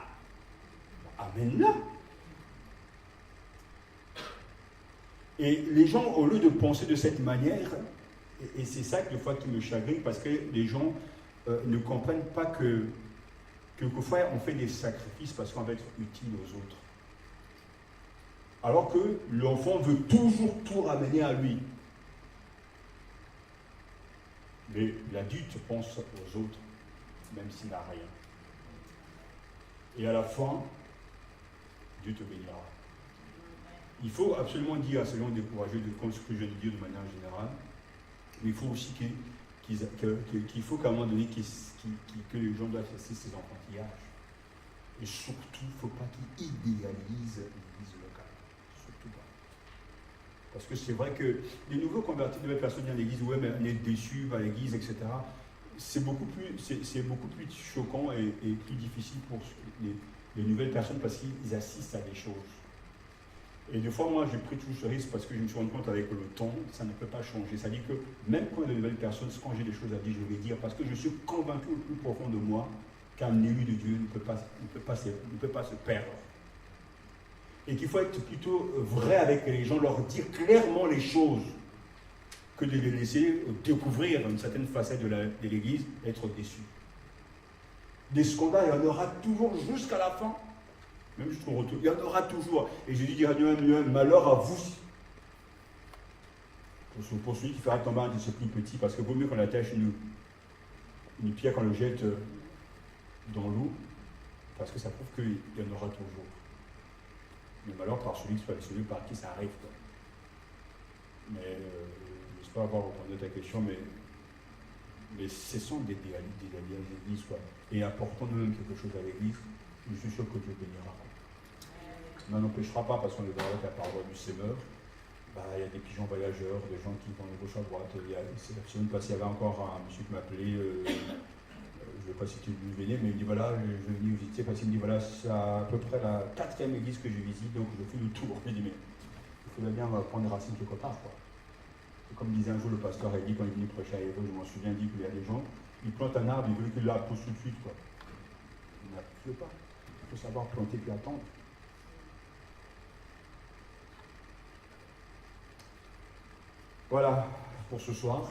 amène-la. Et les gens, au lieu de penser de cette manière, et c'est ça que des fois qui me chagrine, parce que les gens ne comprennent pas que quelquefois on fait des sacrifices parce qu'on va être utile aux autres. Alors que l'enfant veut toujours tout ramener à lui. Mais l'adulte pense aux autres, même s'il n'a rien. Et à la fin, Dieu te bénira. Il faut absolument dire à ces gens découragés de ce que je viens de dire de manière générale, mais il faut aussi qu'ils qu'il faut qu'à un moment donné, que les gens doivent cesser ces enfantillages. Et surtout, il ne faut pas qu'ils idéalisent l'église locale. Surtout pas. Parce que c'est vrai que les nouveaux convertis, de nouvelles personnes viennent à l'église, ouais, mais on est déçus par l'église, etc. C'est beaucoup plus choquant et plus difficile pour les nouvelles personnes parce qu'ils assistent à des choses. Et des fois, moi, j'ai pris tout ce risque parce que je me suis rendu compte avec le temps, ça ne peut pas changer. Ça dit que même quand il y a de nouvelles personnes, quand j'ai des choses à dire, je vais dire parce que je suis convaincu au plus profond de moi qu'un élu de Dieu ne peut pas se perdre. Et qu'il faut être plutôt vrai avec les gens, leur dire clairement les choses, que de les laisser découvrir une certaine facette de l'Église, être déçus. Des scandales, il y en aura toujours jusqu'à la fin. Même jusqu'au retour, il y en aura toujours. Et Jésus dira malheur à vous. Pour celui qui fera tomber un de ses plus petits, parce que vaut mieux qu'on attache une pierre qu'on le jette dans l'eau, parce que ça prouve qu'il y en aura toujours. Mais malheur par celui par qui ça arrive. Quoi. Mais je n'espère avoir répondu à ta question, mais cessons d'idéaliser l'Église. Et apportons nous-mêmes quelque chose à l'Église, je suis sûr que Dieu bénira. Ça n'empêchera pas, parce qu'on est dans la parole du Seigneur. Il y a des pigeons voyageurs, des gens qui vont de gauche à droite. La semaine passée, il y avait encore un monsieur qui m'appelait, je ne vais pas citer le venir, mais il me dit voilà, je vais venir visiter, parce qu'il me dit voilà, c'est à peu près la 4e église que je visite, donc je fais le tour. Je dis mais il faudrait bien prendre des racines quelque part. Quoi. Et comme disait un jour le pasteur Eddie quand il venait prêcher à Héros, je m'en souviens, dit qu'il y a des gens, ils plantent un arbre, ils veulent qu'il la pousse tout de suite. Quoi. Il n'appuie pas. Il faut savoir planter puis attendre. Voilà pour ce soir.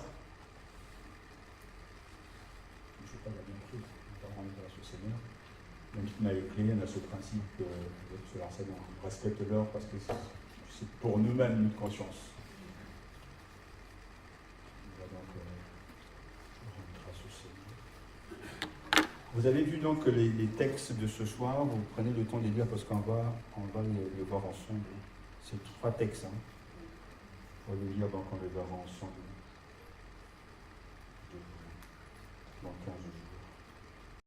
Je ne sais pas, il a bien pris. On va rendre grâce au Seigneur. Même si on a écrit, on a ce principe que se lancer on respecte l'heure parce que c'est pour nous-mêmes notre conscience. On va donc rendre grâce au Seigneur. Vous avez vu donc les textes de ce soir, vous prenez le temps de les lire parce qu'on va les voir ensemble. C'est 3 textes. On va les lire donc on les verra ensemble.